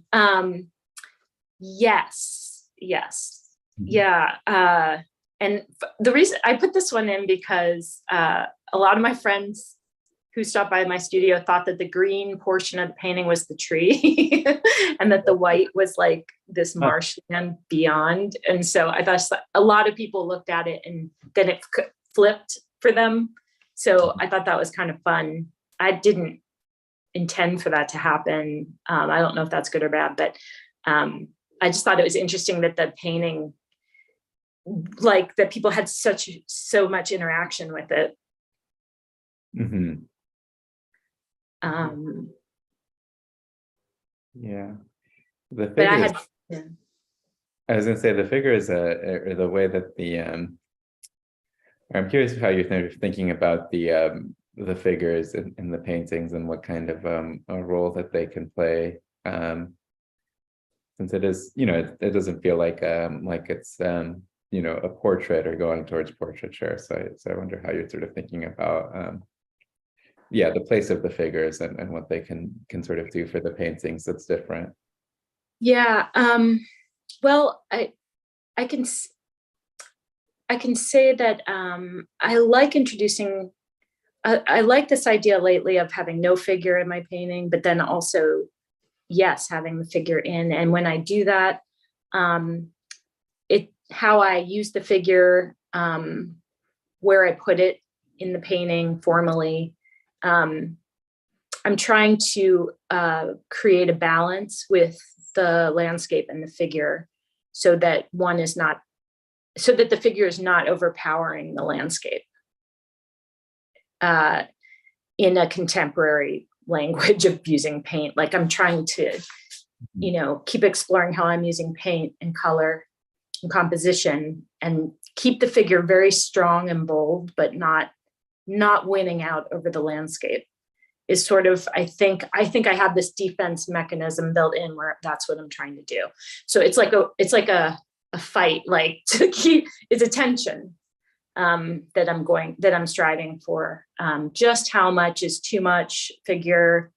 Yes. Mm-hmm. Yeah. And the reason I put this one in because a lot of my friends who stopped by my studio thought that the green portion of the painting was the tree and that the white was like this marshland beyond. And so I thought a lot of people looked at it and then it flipped for them. So I thought that was kind of fun. I didn't intend for that to happen. I don't know if that's good or bad, but I just thought it was interesting that the painting, like that people had so much interaction with it. Mm-hmm. Yeah, the figures. I was going to say the figures are the way that I'm curious how you're thinking about the figures in the paintings and what kind of a role that they can play. Since it is, it doesn't feel like it's a portrait or going towards portraiture. So I wonder how you're sort of thinking about the place of the figures and what they can sort of do for the paintings that's different. Yeah. Well, I can say that I like introducing. I like this idea lately of having no figure in my painting, but then also, yes, having the figure in. And when I do that, how I use the figure, where I put it in the painting formally. I'm trying to create a balance with the landscape and the figure so that the figure is not overpowering the landscape in a contemporary language of using paint. Like I'm trying to, keep exploring how I'm using paint and color and composition and keep the figure very strong and bold, but not winning out over the landscape is sort of, I think I have this defense mechanism built in where that's what I'm trying to do. So it's like a a fight, like to keep its attention, that I'm striving for. Just how much is too much figure,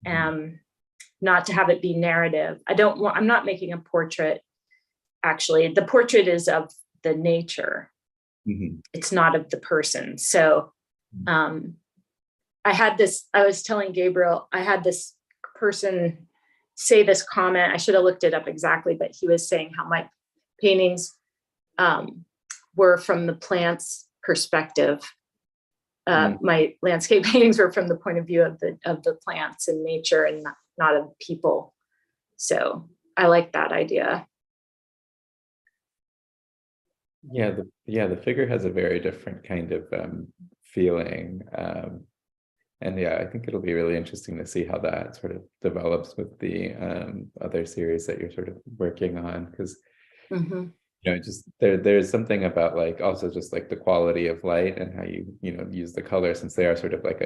not to have it be narrative. I'm not making a portrait. Actually, the portrait is of the nature. It's not of the person. So I was telling Gabriel, I had this person say this comment. I should have looked it up exactly, but he was saying how my paintings were from the plant's perspective. My landscape paintings were from the point of view of the plants and nature, and not of people. So I like that idea. Yeah, the figure has a very different kind of feeling. And yeah, I think it'll be really interesting to see how that sort of develops with the other series that you're sort of working on, because just there's something about like also just like the quality of light and how you use the color, since they are sort of like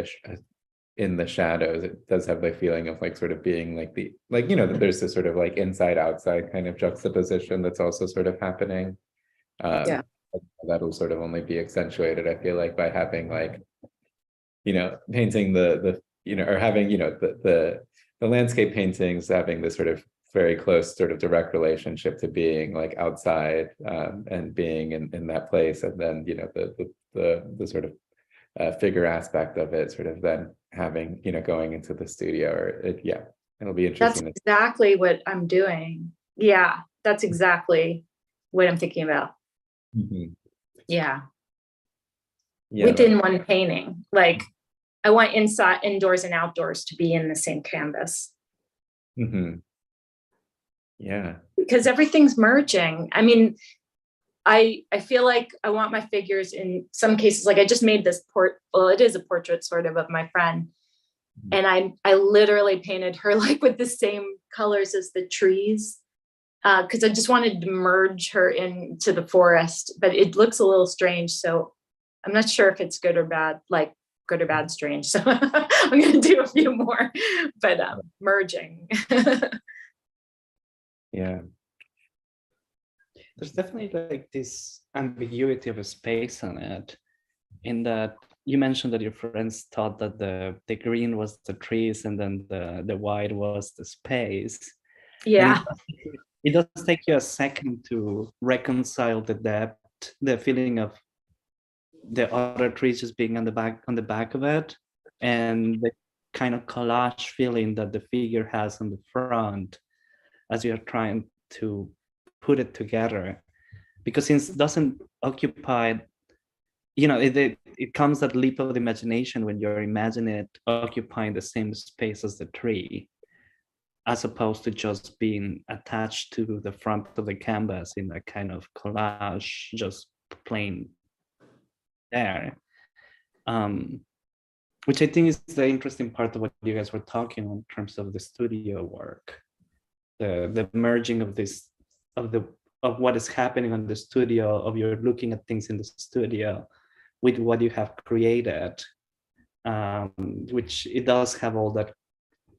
in the shadows. It does have the feeling of like sort of being like that there's this sort of like inside outside kind of juxtaposition that's also sort of happening. That'll sort of only be accentuated, I feel like, by having like painting the or having the landscape paintings having this sort of very close sort of direct relationship to being like outside and being in that place, and then the sort of figure aspect of it sort of then having going into the studio, it'll be interesting. That's exactly what I'm doing. Yeah, that's exactly what I'm thinking about. Yeah, within one painting, like I want indoors and outdoors to be in the same canvas. Yeah, because everything's merging. I mean, I feel like I want my figures in some cases, like I just made this it is a portrait sort of my friend, and I literally painted her like with the same colors as the trees, because I just wanted to merge her into the forest, but it looks a little strange, so I'm not sure if it's good or bad strange. So I'm going to do a few more, but merging. Yeah. There's definitely like this ambiguity of a space on it, in that you mentioned that your friends thought that the green was the trees and then the white was the space. Yeah. It does take you a second to reconcile the depth, the feeling of the other trees just being on the back of it, and the kind of collage feeling that the figure has on the front as you're trying to put it together. Because since it doesn't occupy, it comes that leap of the imagination when you're imagining it occupying the same space as the tree, as opposed to just being attached to the front of the canvas in a kind of collage, just plain there. Which I think is the interesting part of what you guys were talking on in terms of the studio work, the merging of this, of what is happening on the studio, of you're looking at things in the studio with what you have created, which it does have all that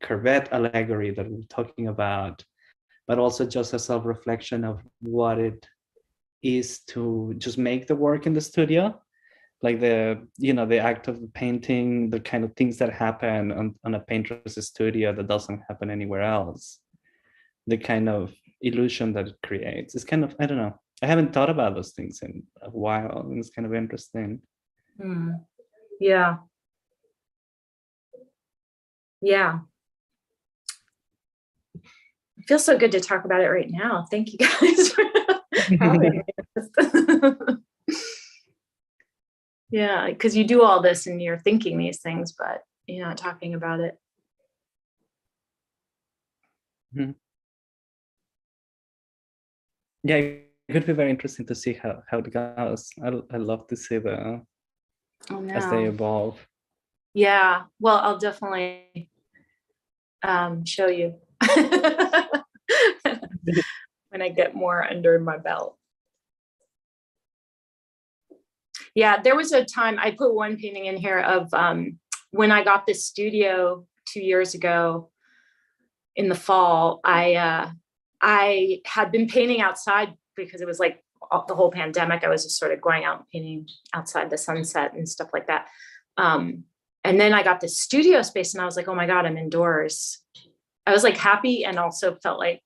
Courbet allegory that we're talking about, but also just a self-reflection of what it is to just make the work in the studio, like the act of painting, the kind of things that happen on a painter's studio that doesn't happen anywhere else, the kind of illusion that it creates. It's kind of, I don't know, I haven't thought about those things in a while, and it's kind of interesting. Yeah. It feels so good to talk about it right now. Thank you guys for having me. Yeah, because you do all this and you're thinking these things, but you're not talking about it. Yeah, it could be very interesting to see how it goes. I love to see as they evolve. Yeah, well, I'll definitely show you when I get more under my belt. Yeah, there was a time I put one painting in here of when I got this studio 2 years ago in the fall. I had been painting outside because it was like the whole pandemic. I was just sort of going out and painting outside the sunset and stuff like that. And then I got this studio space and I was like, oh my God, I'm indoors. I was like happy and also felt like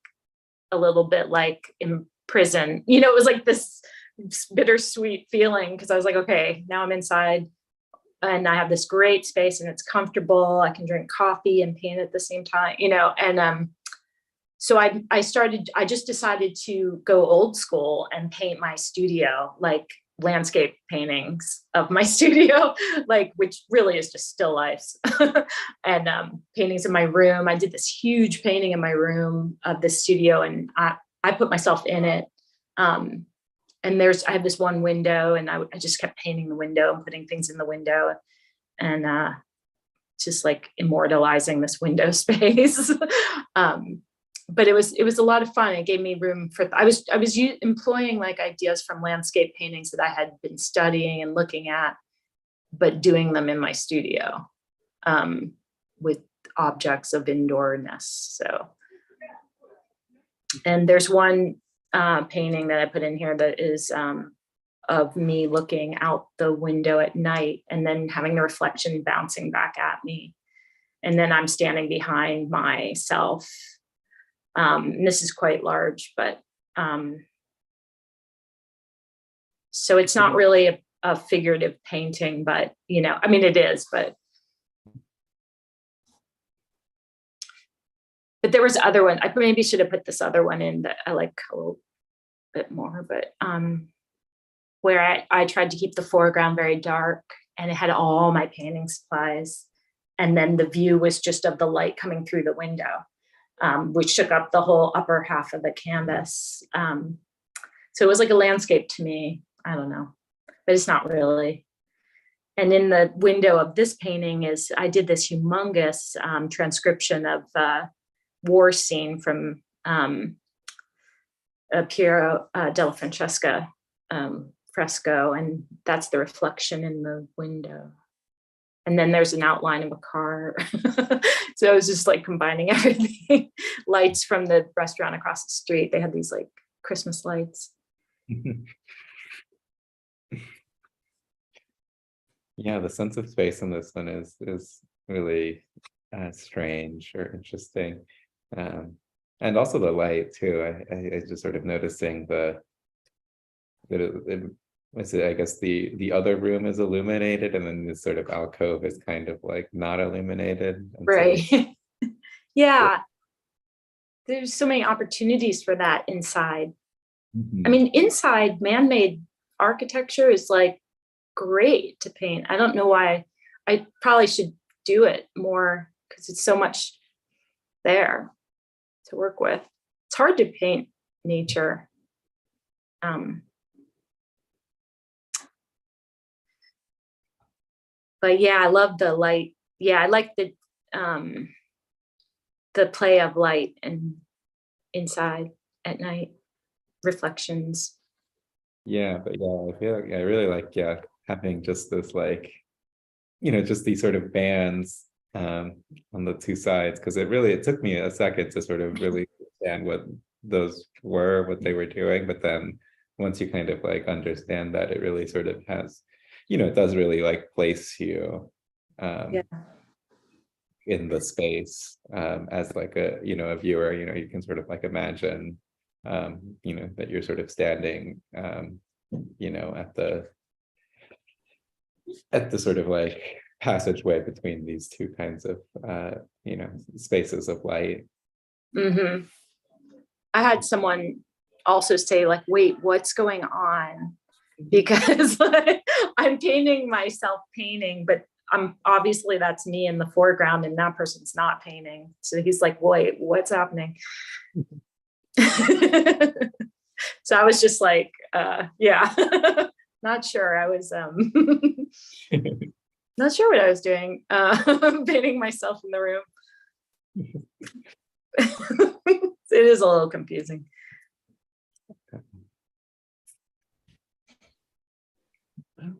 a little bit like in prison. You know, it was like this bittersweet feeling because I was like, okay, now I'm inside and I have this great space and it's comfortable. I can drink coffee and paint at the same time, you know, and so I just decided to go old school and paint my studio, like landscape paintings of my studio, like, which really is just still lifes and paintings in my room. I did this huge painting in my room of the studio and I put myself in it. And I have this one window and I just kept painting the window and putting things in the window and just like immortalizing this window space. But it was a lot of fun. It gave me room for, I was employing like ideas from landscape paintings that I had been studying and looking at, but doing them in my studio with objects of indoorness. So, and there's one painting that I put in here that is of me looking out the window at night and then having the reflection bouncing back at me. And then I'm standing behind myself. This is quite large, but so it's not really a figurative painting, but you know, I mean, it is, but there was other one. I maybe should have put this other one in that I like a little bit more, but where I tried to keep the foreground very dark and it had all my painting supplies. And then the view was just of the light coming through the window. Which took up the whole upper half of the canvas. So it was like a landscape to me. I don't know, but it's not really. And in the window of this painting I did this humongous transcription of war scene from Piero della Francesca fresco, and that's the reflection in the window. And then there's an outline of a car. So I was just like combining everything. Lights from the restaurant across the street. They had these like Christmas lights. Yeah, the sense of space in this one is really strange or interesting. And also the light too. I just sort of noticing I guess the other room is illuminated and then this sort of alcove is kind of like not illuminated. And right. So, yeah. There's so many opportunities for that inside. mm-hmm. I mean, inside man-made architecture is like great to paint. I don't know why. I probably should do it more because it's so much there to work with. It's hard to paint nature. But yeah, I love the light. Yeah, I like the play of light and inside at night, reflections. Yeah, but yeah, I feel like I really like having just this like, you know, just these sort of bands on the two sides because it took me a second to sort of really understand what those were, what they were doing, but then once you kind of like understand that, it really sort of has, you know, it does really like place you in the space as like a, you know, a viewer, you know, you can sort of like imagine, you know, that you're sort of standing, you know, at the sort of like passageway between these two kinds of, you know, spaces of light. Mm-hmm. I had someone also say like, wait, what's going on? Because like, I'm painting myself painting, but I'm obviously that's me in the foreground and that person's not painting. So he's like, wait, what's happening? So I was just like, yeah, not sure. I was not sure what I was doing, painting myself in the room. It is a little confusing.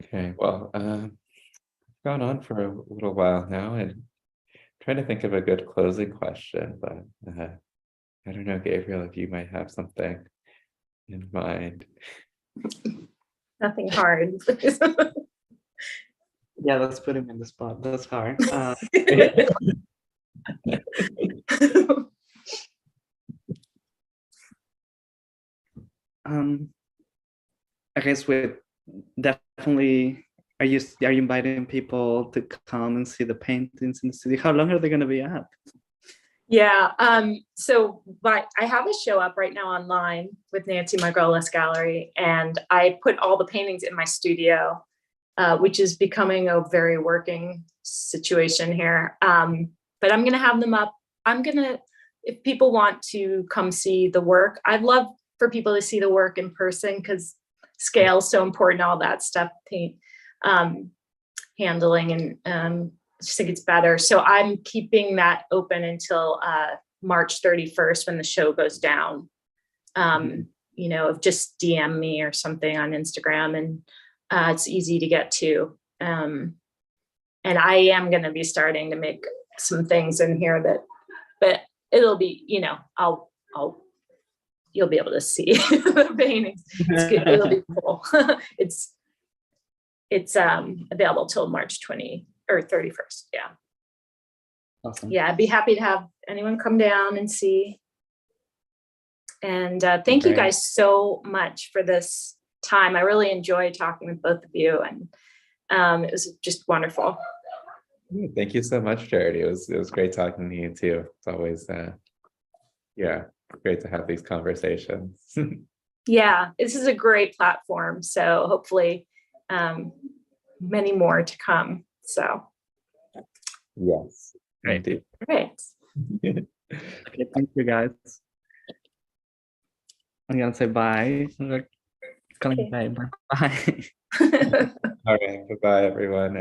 Okay, well, gone on for a little while now and trying to think of a good closing question, but I don't know, Gabriel, if you might have something. in mind. Nothing hard. Yeah, let's put him in the spot. That's hard. I guess we definitely are you inviting people to come and see the paintings in the studio? How long are they going to be up? Yeah. But I have a show up right now online with Nancy Margolis Gallery, and I put all the paintings in my studio, which is becoming a very working situation here. But I'm going to have them up. If people want to come see the work, I'd love for people to see the work in person because scale is so important, all that stuff, paint, handling, and I just think it's better. So I'm keeping that open until March 31st when the show goes down. Just DM me or something on Instagram, and it's easy to get to. And I am going to be starting to make some things in here but it'll be, you'll be able to see the paintings. It's good. It'll be cool. It's available till March 20 or 31st. Yeah. Awesome. Yeah, I'd be happy to have anyone come down and see. And thank you guys so much for this time. I really enjoyed talking with both of you, and it was just wonderful. Thank you so much, Charity. It was great talking to you too. It's always great to have these conversations. Yeah, this is a great platform. So hopefully many more to come. So yes, Great. indeed. great. Okay, thank you guys. I'm gonna say bye. Okay. Bye. All right, goodbye, everyone.